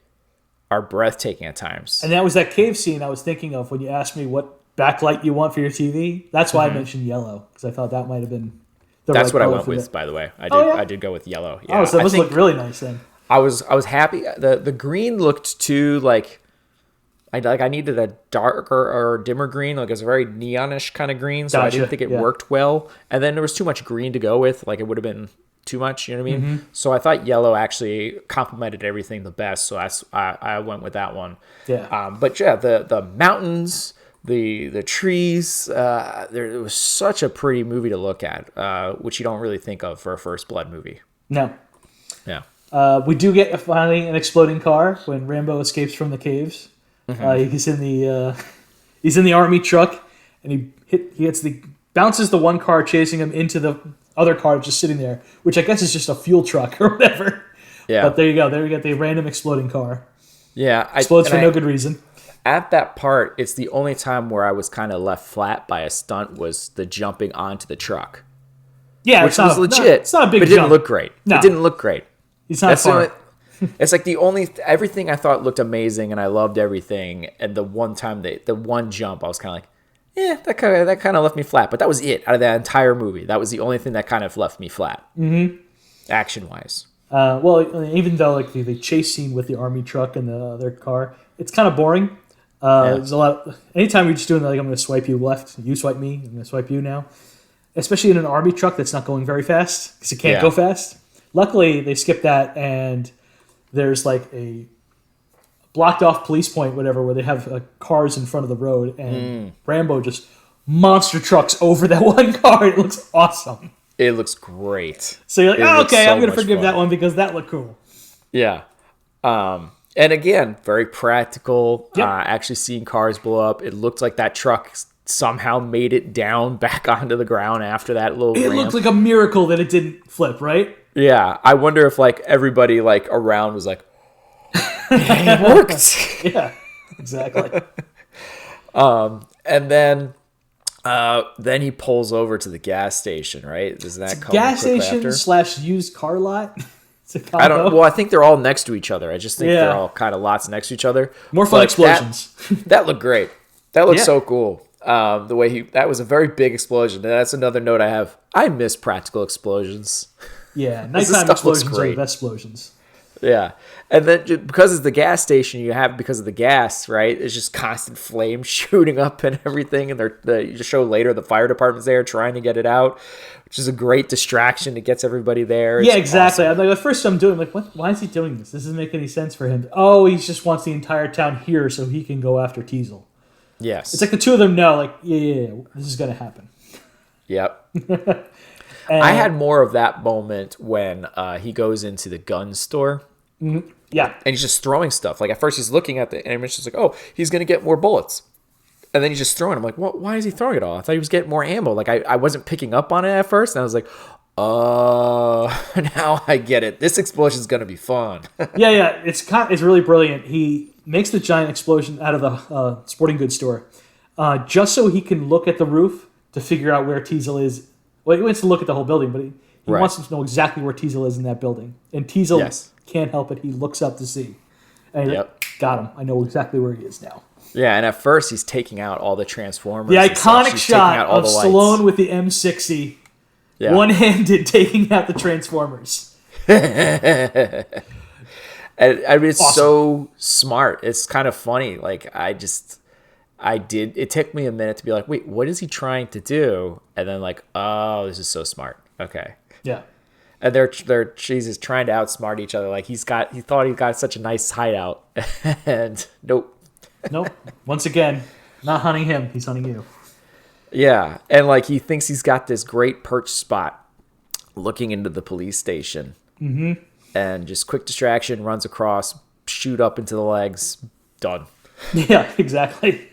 are breathtaking at times.
And that was that cave scene I was thinking of when you asked me what backlight you want for your TV. That's why I mentioned yellow, because I thought that might have been
that's what I went with, by the way. I did go with yellow. Yeah.
Oh, so that must look really nice then.
I was happy. The green looked too like I needed a darker or dimmer green, like it was a very neonish kind of green, so I didn't think it worked well. And then there was too much green to go with, like it would have been too much, you know what I mean? So I thought yellow actually complemented everything the best, so I went with that one.
Yeah.
But yeah, the mountains, the trees, it was such a pretty movie to look at, which you don't really think of for a First Blood movie.
No.
Yeah.
We do get finally an exploding car when Rambo escapes from the caves. He's in the army truck, and he bounces the one car chasing him into the other car just sitting there, which I guess is just a fuel truck or whatever. Yeah. But there you go. There we get the random exploding car.
Yeah.
Explodes for no good reason.
At that part, it's the only time where I was kind of left flat by a stunt was the jumping onto the truck.
Yeah,
which was legit.
It's not a big
but it
jump.
didn't look great.
No.
It didn't look great.
It's not far.
It's like everything I thought looked amazing and I loved everything. And the one time, the one jump, I was kind of like, that kind of left me flat. But that was it out of that entire movie. That was the only thing that kind of left me flat, action-wise.
Well, even though like the chase scene with the army truck and the other car, it's kind of boring. There's a lot. Anytime you're just doing like I'm going to swipe you left, you swipe me, I'm going to swipe you now. Especially in an army truck that's not going very fast because it can't go fast. Luckily, they skipped that, and there's like a blocked off police point, whatever, where they have cars in front of the road, and Rambo just monster trucks over that one car. It looks awesome.
It looks great.
So you're like, okay, I'm going to forgive that one because that looked cool.
Yeah. And again, very practical. Actually seeing cars blow up. It looked like that truck somehow made it down back onto the ground after that little ramp.
It looked like a miracle that it didn't flip, right?
Yeah. I wonder if like everybody like around was like, it worked.
Yeah, exactly.
And then he pulls over to the gas station, right? Does that come
gas station / used car lot?
I think they're all next to each other. I just think they're all kind of lots next to each other.
More fun explosions.
That looked great. That looked so cool. The way that was a very big explosion. And that's another note I have. I miss practical explosions.
Yeah, nighttime explosions are the best explosions.
Yeah. And then because it's the gas station you have, because of the gas, right? It's just constant flames shooting up and everything. And you just show later the fire department's there trying to get it out, which is a great distraction. It gets everybody there.
Yeah, exactly. Awesome. I'm like, the first time I'm doing, I'm like, what? Why is he doing this? This doesn't make any sense for him. Oh, he just wants the entire town here so he can go after Teasel.
Yes.
It's like the two of them know, like, yeah, this is going to happen.
Yep. I had more of that moment when he goes into the gun store.
Mm-hmm. Yeah.
And he's just throwing stuff. Like, at first he's looking at the ammunition, just like, oh, he's going to get more bullets. And then he's just throwing. I'm like, what? Why is he throwing it all? I thought he was getting more ammo. Like, I wasn't picking up on it at first. And I was like, now I get it. This explosion is going to be fun.
Yeah. It's really brilliant. He makes the giant explosion out of the sporting goods store just so he can look at the roof to figure out where Teasel is. Well, he wants to look at the whole building, but he wants to know exactly where Teasel is in that building. And Teasel can't help it. He looks up to see. And got him. I know exactly where he is now.
Yeah, and at first he's taking out all the Transformers.
The iconic shot of Stallone with the M60, one-handed taking out the Transformers.
And I mean, it's
awesome.
So smart. It's kind of funny. Like, it took me a minute to be like, wait, what is he trying to do? And then like, oh, this is so smart. Okay.
Yeah.
And Jesus trying to outsmart each other. Like, he thought he got such a nice hideout, and nope.
Once again, not hunting him. He's hunting you.
Yeah. And like, he thinks he's got this great perch spot looking into the police station.
Mm-hmm.
And just quick distraction, runs across, shoot up into the legs, done.
Yeah, exactly.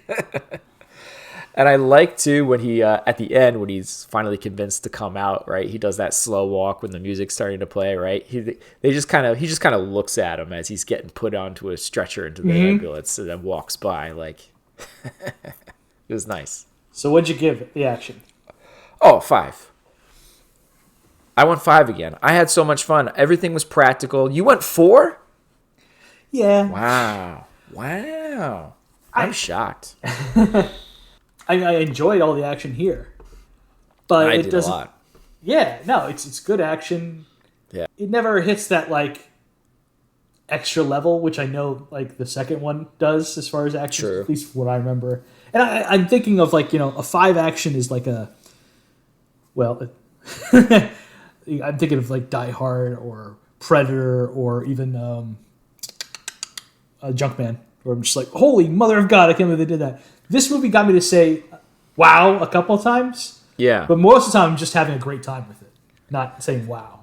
And I like too when he at the end, when he's finally convinced to come out, right? He does that slow walk when the music's starting to play, right? He just kind of looks at him as he's getting put onto a stretcher into the ambulance, and then walks by. Like, it was nice.
So what'd you give the action?
Oh, 5. I went 5 again. I had so much fun. Everything was practical. You went 4?
Yeah.
Wow. I'm shocked.
I enjoyed all the action here, but it doesn't.
A lot.
Yeah, no, it's good action.
Yeah,
it never hits that like extra level, which I know like the second one does as far as action,
True.
At least what I remember. And I'm thinking of like, a 5 action is like I'm thinking of like Die Hard or Predator or even Junkman, where I'm just like, holy mother of God, I can't believe they did that. This movie got me to say, wow, a couple of times.
Yeah.
But most of the time, I'm just having a great time with it, not saying wow.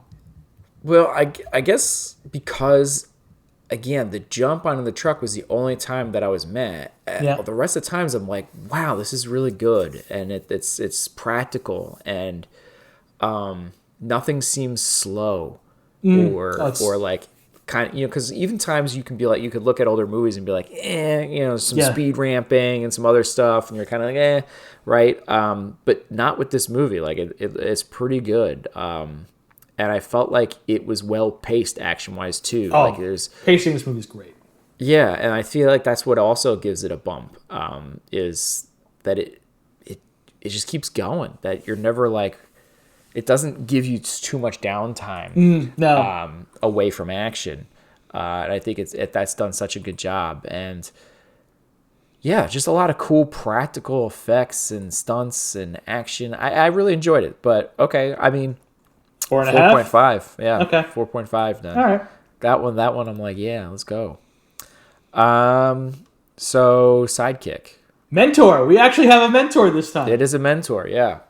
Well, I guess because, again, the jump onto the truck was the only time that I was mad.
Yeah.
The rest of the times, I'm like, wow, this is really good. And it's practical. And nothing seems slow or like, kind of, because even times you can be like, you could look at older movies and be like, some speed ramping and some other stuff, and you're kind of like, right? But not with this movie. Like, it's pretty good. And I felt like it was well paced action wise too.
Oh,
like, there's
pacing this movie is great.
Yeah, and I feel like that's what also gives it a bump. Is that it just keeps going. That you're never like. It doesn't give you too much downtime away from action. And I think that's done such a good job. And yeah, just a lot of cool practical effects and stunts and action. I really enjoyed it. But okay, I mean, 4.5. Yeah,
okay,
4.5 then.
All right,
that one I'm like, yeah, let's go. So sidekick.
Mentor. We actually have a mentor this time.
It is a mentor, yeah.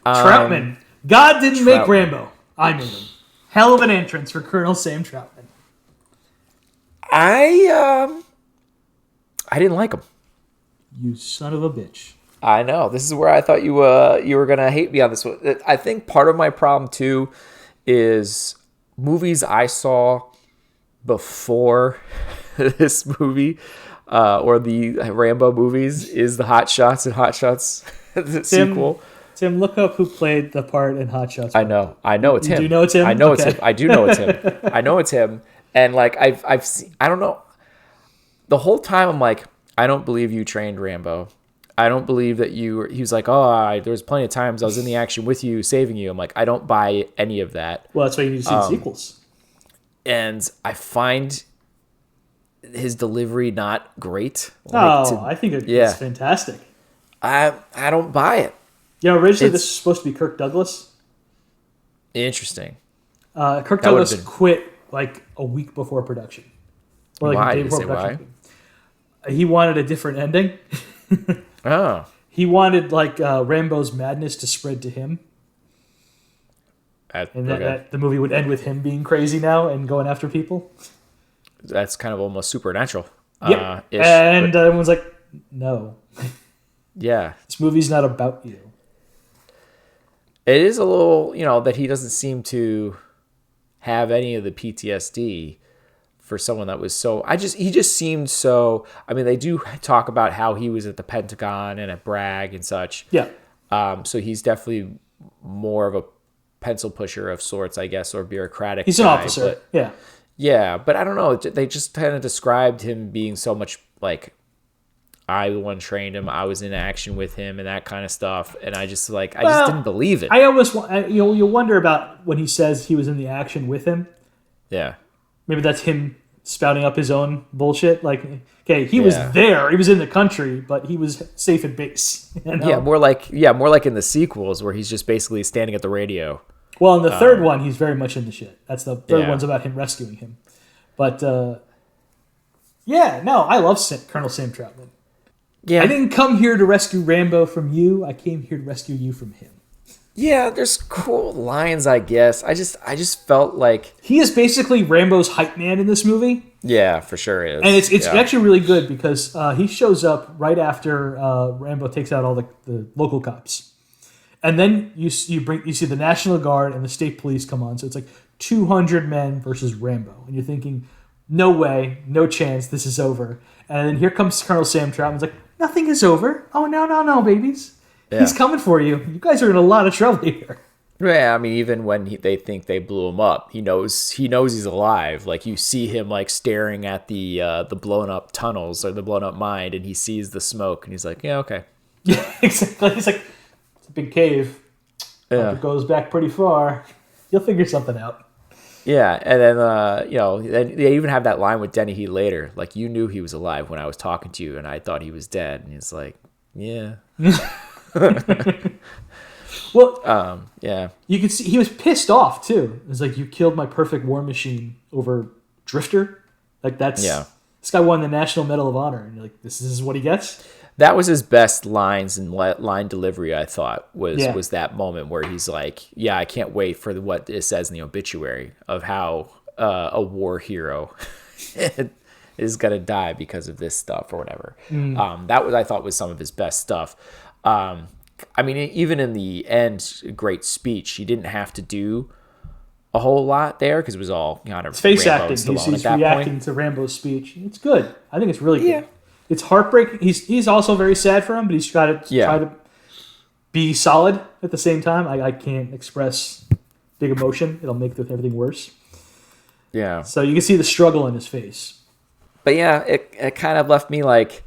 Troutman. God didn't make Rambo. I made him. Hell of an entrance for Colonel Sam Troutman.
I didn't like him.
You son of a bitch.
I know. This is where I thought you were gonna hate me on this one. I think part of my problem too is movies I saw before this movie or the Rambo movies is the Hot Shots and Hot Shots sequel.
Tim, look up who played the part in Hot Shots.
I know it's him.
Do you know it's him?
I know it's him. I do know it's him. I know it's him. And like I've seen, I don't know. The whole time I'm like, I don't believe you trained Rambo. I don't believe that you. He was like, oh, there was plenty of times I was in the action with you, saving you. I'm like, I don't buy any of that.
Well, that's why you need to see the sequels.
And I find his delivery not great.
I think it's fantastic.
I don't buy it.
Originally this was supposed to be Kirk Douglas.
Interesting.
Kirk Douglas quit like a week before production. Or like
why?
a day before production. Why? He wanted a different ending.
Oh.
He wanted like Rambo's madness to spread to him. That the movie would end with him being crazy now and going after people.
That's kind of almost supernatural.
Yeah. And everyone's like, no.
Yeah.
This movie's not about you.
It is a little, that he doesn't seem to have any of the PTSD for someone that was so... He just seemed so... I mean, they do talk about how he was at the Pentagon and at Bragg and such.
Yeah.
So he's definitely more of a pencil pusher of sorts, I guess, or bureaucratic.
He's an officer. Yeah.
Yeah, but I don't know. They just kind of described him being so much like... I the one trained him. I was in action with him and that kind of stuff. And I just just didn't believe it.
I almost, you wonder about when he says he was in the action with him.
Yeah.
Maybe that's him spouting up his own bullshit. Like, okay, he was there. He was in the country, but he was safe at base.
Yeah, more like in the sequels where he's just basically standing at the radio.
Well, in the third one, he's very much into shit. That's the third one's about him rescuing him. But, I love Colonel Sam Troutman.
Yeah.
I didn't come here to rescue Rambo from you. I came here to rescue you from him.
Yeah, there's cool lines, I guess. I just felt like
he is basically Rambo's hype man in this movie.
Yeah, for sure is.
And it's actually really good because he shows up right after Rambo takes out all the local cops, and then you see the National Guard and the state police come on. So it's like 200 men versus Rambo, and you're thinking, no way, no chance, this is over. And then here comes Colonel Sam Troutman. He's like, nothing is over. Oh, no, babies. Yeah. He's coming for you. You guys are in a lot of trouble here.
Yeah, I mean, even when they think they blew him up, he knows he's alive. Like, you see him, like, staring at the blown up tunnels or the blown up mine, and he sees the smoke, and he's like, yeah, okay.
Yeah, exactly. He's like, it's a big cave.
Yeah.
It goes back pretty far. You'll figure something out.
Yeah, and then, then they even have that line with Denny Heat later. Like, you knew he was alive when I was talking to you, and I thought he was dead. And he's like, yeah.
Well,
yeah.
You could see he was pissed off, too. It was like, you killed my perfect war machine over Drifter. Like, that's... Yeah. This guy won the National Medal of Honor. And you're like, this is what he gets?
That was his best lines and line delivery, I thought, was that moment where he's like, yeah, I can't wait for what it says in the obituary of how a war hero is going to die because of this stuff or whatever. That I thought was some of his best stuff. I mean, even in the end, great speech, he didn't have to do a whole lot there because it was all kind of
face acting. He's reacting to Rambo's speech. It's good. I think it's really good.
Yeah.
It's heartbreaking. He's also very sad for him, but he's try to be solid at the same time. I can't express big emotion. It'll make everything worse.
Yeah.
So you can see the struggle in his face.
But yeah, it kind of left me like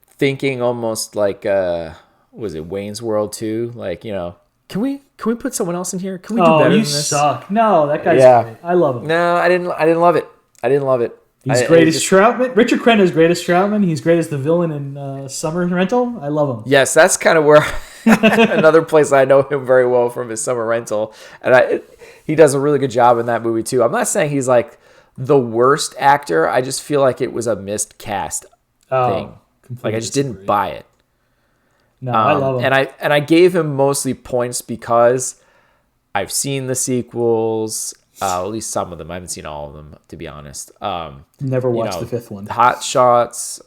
thinking almost like was it Wayne's World 2? Like, can we put someone else in here? Can we do better than this?
Oh, you suck. No, that guy's great. I love him.
No, I didn't love it.
He's great as Troutman. Richard Crenna's great as Troutman. He's great as the villain in Summer Rental. I love him.
Yes, that's kind of where another place I know him very well from is Summer Rental, and he does a really good job in that movie too. I'm not saying he's like the worst actor. I just feel like it was a missed cast thing. Like I just didn't buy it.
No, I love him.
And I gave him mostly points because I've seen the sequels. At least some of them. I haven't seen all of them, to be honest.
Never watched the fifth one.
Hot Shots.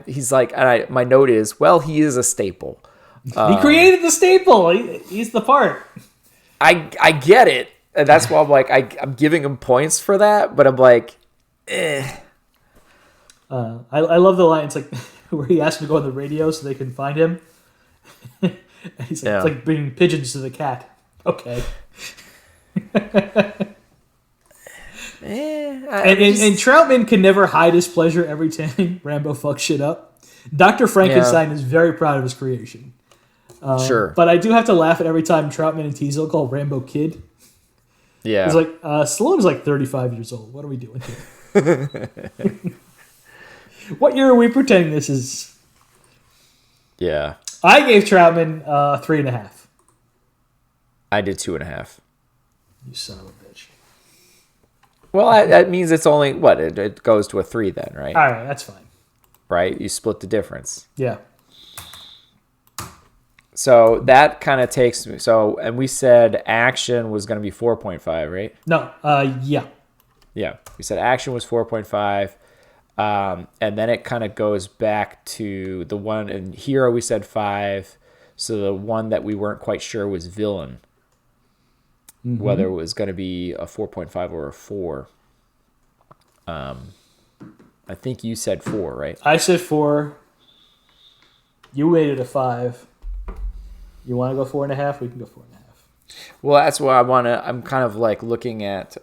He's like, and my note is, well, he is a staple.
He created the staple. He's the part.
I get it, and that's why I'm like, I'm giving him points for that. But I'm like, eh.
I love the line. It's like where he asked him to go on the radio so they can find him. He's like, it's like bringing pigeons to the cat. Okay. And Troutman can never hide his pleasure every time Rambo fucks shit up. Dr. Frankenstein is very proud of his creation.
Sure.
But I do have to laugh at every time Troutman and Teasel call Rambo Kid.
Yeah.
It's like, Stallone's like 35 years old. What are we doing here? What year are we pretending this is?
Yeah.
I gave Troutman 3.5.
I did 2.5.
You son of a bitch.
Well, that means it's only, what, it goes to a 3 then, right?
All right, that's fine.
Right? You split the difference.
Yeah.
So that kind of takes me. So, and we said action was going to be 4.5, right?
No, yeah.
Yeah. We said action was 4.5. And then it kind of goes back to the one in hero we said 5. So the one that we weren't quite sure was villain. Mm-hmm. Whether it was going to be a 4.5 or a 4. I think you said 4, right?
I said 4. You waited a 5. You want to go 4.5? We can go 4.5.
Well, that's what I want to. I'm kind of like looking at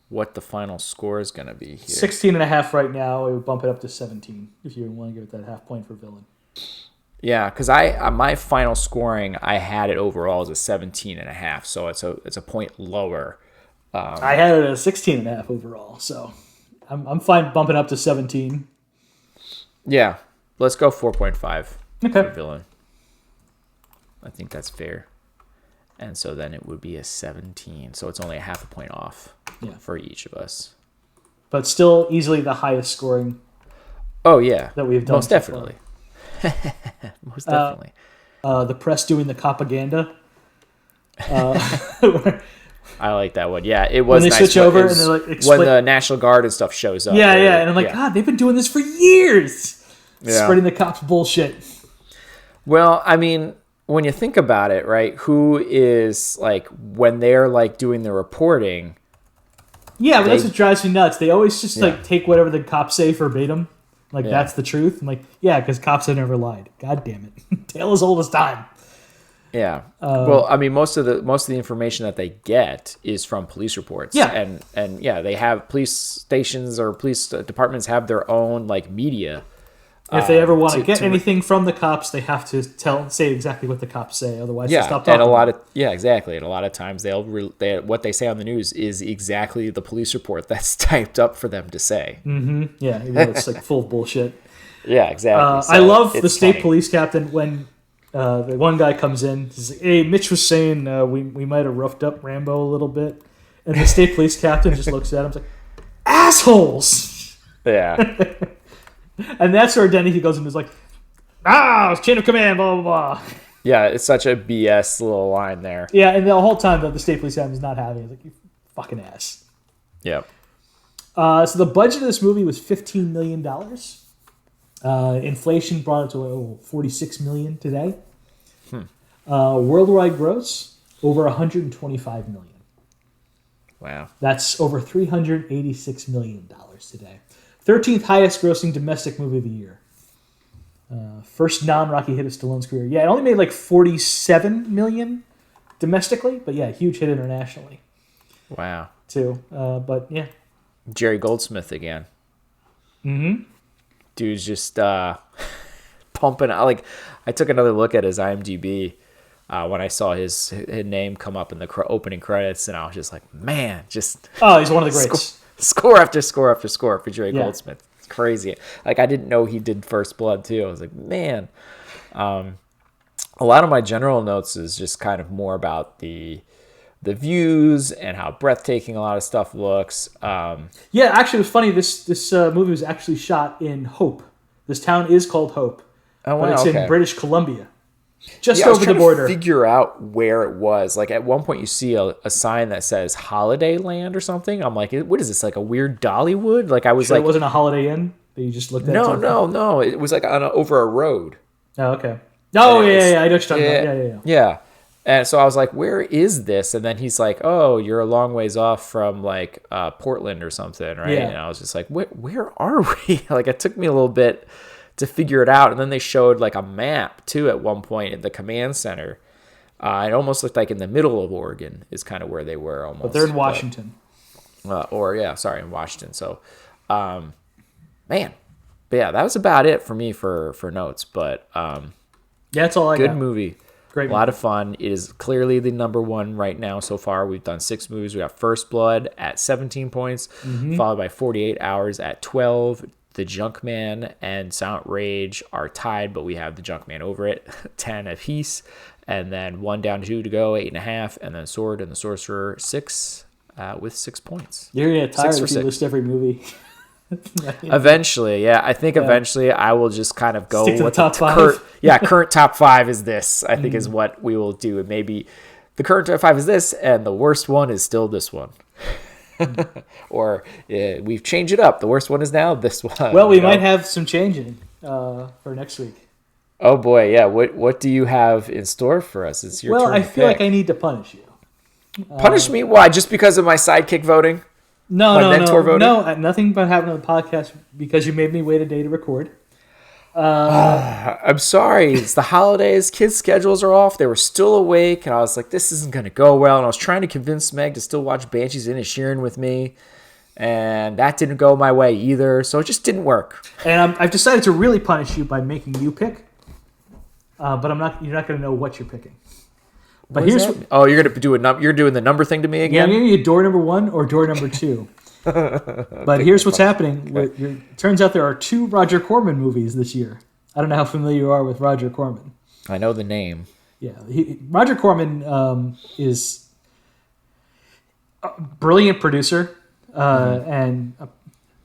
what the final score is going to be here.
16.5 right now. We would bump it up to 17 if you want to give it that half point for villain.
Yeah, because my final scoring, I had it overall as a 17.5, so it's a point lower.
I had it at 16.5 overall, so I'm fine bumping up to 17.
Yeah, let's go 4.5
okay.
for villain. I think that's fair. And so then it would be a 17, so it's only a half a point off for each of us.
But still easily the highest scoring.
Oh yeah,
that we've done.
Most definitely. Most definitely.
The press doing the propaganda.
I like that one. Yeah, it was
when they
nice
switch over and they're like
when the National Guard and stuff shows up.
Yeah, and I'm like, God, they've been doing this for years.
Yeah.
Spreading the cops' bullshit.
Well, I mean, when you think about it, right? Who is like when they're like doing the reporting?
Yeah, but that's what drives me nuts. They always just like take whatever the cops say verbatim. Like that's the truth. I'm like, yeah, because cops have never lied. God damn it, tale as old as time.
Yeah. Well, I mean, most of the information that they get is from police reports.
Yeah.
And they have police stations or police departments have their own like media.
If they ever want to get anything from the cops, they have to say exactly what the cops say. Otherwise, they stop talking.
And exactly. And a lot of times what they say on the news is exactly the police report that's typed up for them to say.
Mm-hmm. Yeah, even though it's like full of bullshit.
Yeah, exactly.
I love the state police captain when the one guy comes in. He's like, "Hey, Mitch was saying we might have roughed up Rambo a little bit," and the state police captain just looks at him and is like, "Assholes!"
Yeah.
And that's where Denny goes and is like, it's chain of command, blah, blah, blah.
Yeah, it's such a BS little line there.
Yeah, and the whole time the state police captain is not having it. He's like, you fucking ass.
Yep.
So the budget of this movie was $15 million. Inflation brought it to $46 million today. Worldwide gross, over $125 million.
Wow.
That's over $386 million today. 13th highest grossing domestic movie of the year. First non-Rocky hit of Stallone's career. Yeah, it only made like $47 million domestically, but yeah, huge hit internationally.
Wow.
Too. But yeah.
Jerry Goldsmith again.
Mm-hmm.
Dude's just pumping out. Like, I took another look at his IMDb when I saw his name come up in the opening credits, and I was just like, man, just...
Oh, he's one of the greats.
Score after score after score for Jerry Goldsmith. It's crazy. Like, I didn't know he did First Blood, too. I was like, man. A lot of my general notes is just kind of more about the views and how breathtaking a lot of stuff looks.
Yeah, actually, it was funny. This movie was actually shot in Hope. This town is called Hope.
Oh, wow,
but it's in British Columbia. Just over the border.
To figure out where it was. Like, at one point you see a sign that says Holiday Land or something. I'm like, what is this, like a weird Dollywood? Like, I was like,
it wasn't a Holiday Inn that you just looked at?
No. It was like over a road.
Oh, okay. Oh, yeah. I know what you're talking about. Yeah.
And so I was like, where is this? And then he's like, oh, you're a long ways off from like Portland or something, right?
Yeah.
And I was just like, where are we? Like, it took me a little bit to figure it out. And then they showed like a map too at one point at the command center. It almost looked like in the middle of Oregon is kind of where they were almost.
But they're in Washington.
In Washington. So, man, yeah, that was about it for me for notes. But
that's all I got.
Good movie.
Great
A lot of fun. It is clearly the number one right now so far. We've done 6 movies. We got First Blood at 17 points, followed by 48 Hours at 12. The Junkman and Silent Rage are tied, but we have The Junkman over it, 10 apiece. And then 1 down, 2 to go, 8.5. And then Sword and the Sorcerer, 6 with 6 points.
You're going to get tired if you list every movie.
Eventually, yeah. I think eventually I will just kind of go
stick to
with
the top 5.
Current top 5 is this, I think is what we will do. And maybe the current top 5 is this, and the worst one is still this one. Or we've changed it up. The worst one is now this one.
Well, we might have some changing for next week.
Oh boy, yeah. What do you have in store for us? It's your turn.
Well, I feel like I need to punish you.
Punish me? Why? Just because of my sidekick voting?
No, nothing but having a podcast because you made me wait a day to record.
I'm sorry. It's the holidays. Kids' schedules are off. They were still awake, and I was like, this isn't going to go well. And I was trying to convince Meg to still watch Banshees of Inisherin with me, and that didn't go my way either. So it just didn't work.
And I've decided to really punish you by making you pick, but you're not going to know what you're picking. But
you're gonna do you're doing the number thing to me again.
Yeah, I'm giving you door number 1 or door number 2. But here's what's happening. Okay. It turns out there are 2 Roger Corman movies this year. I don't know how familiar you are with Roger Corman.
I know the name.
Yeah, Roger Corman is a brilliant producer and a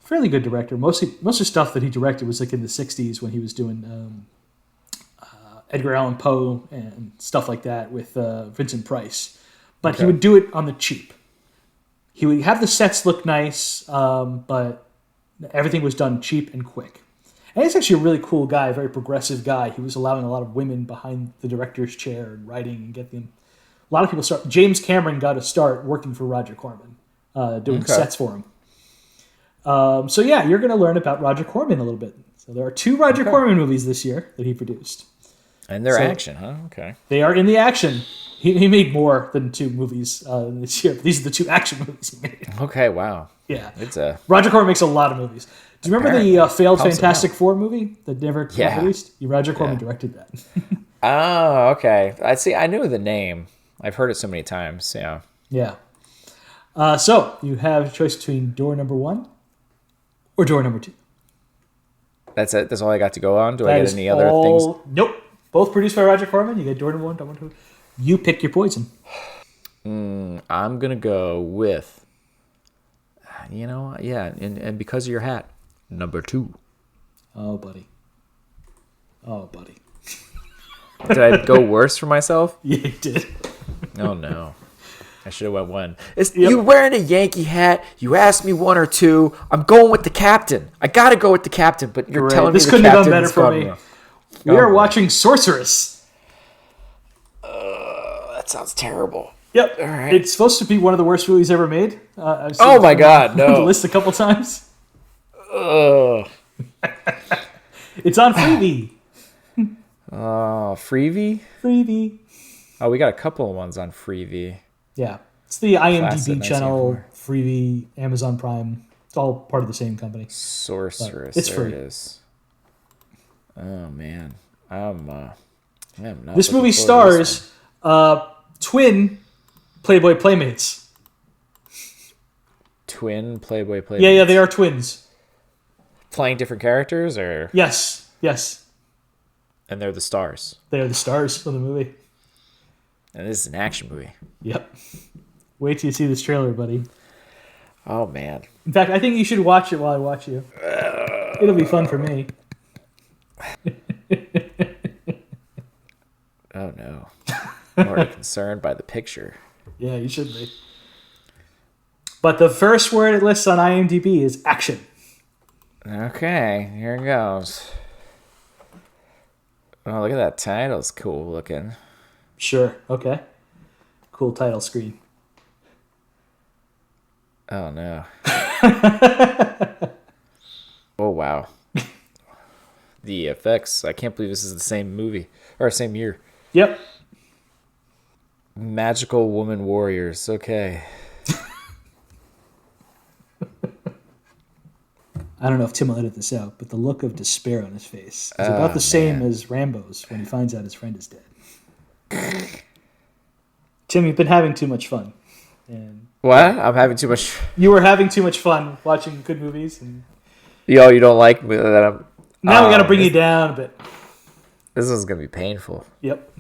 fairly good director. Most of the stuff that he directed was like in the '60s when he was doing Edgar Allan Poe and stuff like that with Vincent Price. But he would do it on the cheap. He would have the sets look nice, but everything was done cheap and quick. And he's actually a really cool guy, a very progressive guy. He was allowing a lot of women behind the director's chair and writing and getting them. A lot of people start. James Cameron got a start working for Roger Corman, doing sets for him. So yeah, you're going to learn about Roger Corman a little bit. So there are 2 Roger Corman movies this year that he produced.
And they're action, huh? Okay.
They are in the action. He made more than 2 movies this year. But these are the 2 action movies he made.
Okay, wow.
Yeah.
Roger
Corman makes a lot of movies. Do you remember the failed Fantastic Four movie that never got released? Roger Corman directed that.
Oh, okay. I knew the name. I've heard it so many times. Yeah.
Yeah. So you have a choice between door number 1 or door number 2.
That's it. That's all I got to go on. Do I get any other things?
Nope. Both produced by Roger Corman. You get door number 1, door number 2. You pick your poison.
I'm gonna go with, and because of your hat, number 2.
Oh, buddy.
Did I go worse for myself?
Yeah, you did.
Oh no, I should have went 1. You wearing a Yankee hat? You asked me 1 or 2. I'm going with the captain. I gotta go with the captain, but you're telling me
this couldn't have done better for me. We are watching Sorceress.
That sounds terrible.
Yep. All right. It's supposed to be one of the worst movies ever made. I've seen
oh my God, no.
The list a couple times. It's on Freevee.
Freevee?
Freevee.
Oh, we got a couple of ones on Freevee.
Yeah. It's the IMDb channel, Freevee, Amazon Prime. It's all part of the same company.
Sorceress.
It's free.
It is. Oh, man. I'm not
this movie stars twin Playboy Playmates.
Twin Playboy Playmates?
Yeah, they are twins.
Playing different characters, or?
Yes.
And they're the stars.
They are the stars of the movie.
And this is an action movie.
Yep. Wait till you see this trailer, buddy.
Oh, man.
In fact, I think you should watch it while I watch you. It'll be fun for me.
Oh, no. I'm already concerned by the picture.
Yeah, you should be. But the first word it lists on IMDb is action.
Okay, here it goes. Oh, look at that title. It's cool looking.
Sure, okay. Cool title screen.
Oh, no. Oh, wow. The effects. I can't believe this is the same movie. Or same year.
Yep.
Magical Woman Warriors. Okay.
I don't know if Tim will edit this out, but the look of despair on his face is about the same as Rambo's when he finds out his friend is dead. Tim, you've been having too much fun. And
what? I'm having too much.
You were having too much fun watching good movies. And
you don't like me that I'm.
Now we got to bring you down a bit.
This is gonna be painful.
Yep.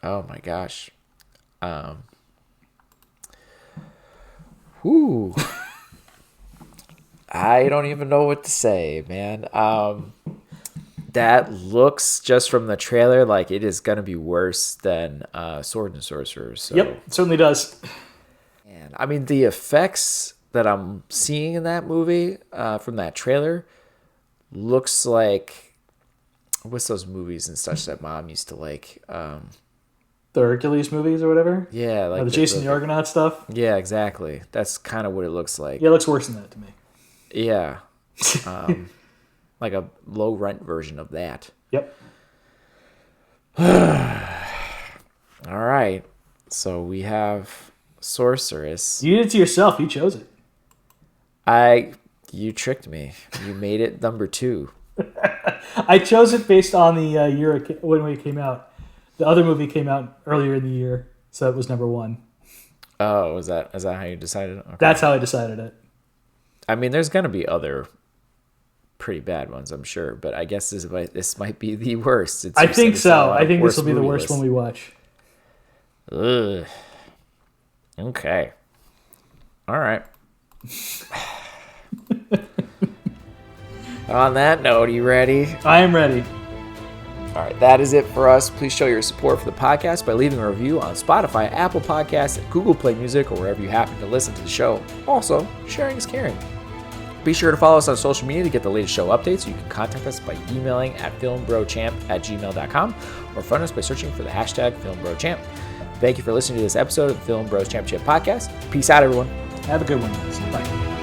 Oh my gosh. Whoo. I don't even know what to say, man. That looks, just from the trailer, like it is gonna be worse than Sword and Sorcerer. So.
Yep, it certainly does.
And I mean, the effects that I'm seeing in that movie from that trailer looks like, what's those movies and such that Mom used to like?
The Hercules movies or whatever?
Yeah, like
the Jason the Argonaut stuff?
Yeah, exactly. That's kind of what it looks like.
Yeah, it looks worse than that to me.
Yeah. Like a low rent version of that.
Yep.
All right. So we have Sorceress.
You did it to yourself. You chose it.
You tricked me. You made it number 2.
I chose it based on the year when it came out. The other movie came out earlier in the year, so it was number 1.
Oh, is that how you decided? Okay.
That's how I decided it.
I mean, there's gonna be other pretty bad ones, I'm sure, but I guess this might be the worst.
I think so. I think this will be the worst one we watch.
Ugh. Okay. All right. On that note, are you ready?
I am ready.
All right, that is it for us. Please show your support for the podcast by leaving a review on Spotify, Apple Podcasts, Google Play Music, or wherever you happen to listen to the show. Also, sharing is caring. Be sure to follow us on social media to get the latest show updates. You can contact us by emailing at filmbrochamp@gmail.com or find us by searching for the hashtag FilmBroChamp. Thank you for listening to this episode of the Film Bros Championship Podcast. Peace out, everyone.
Have a good one, guys. Bye.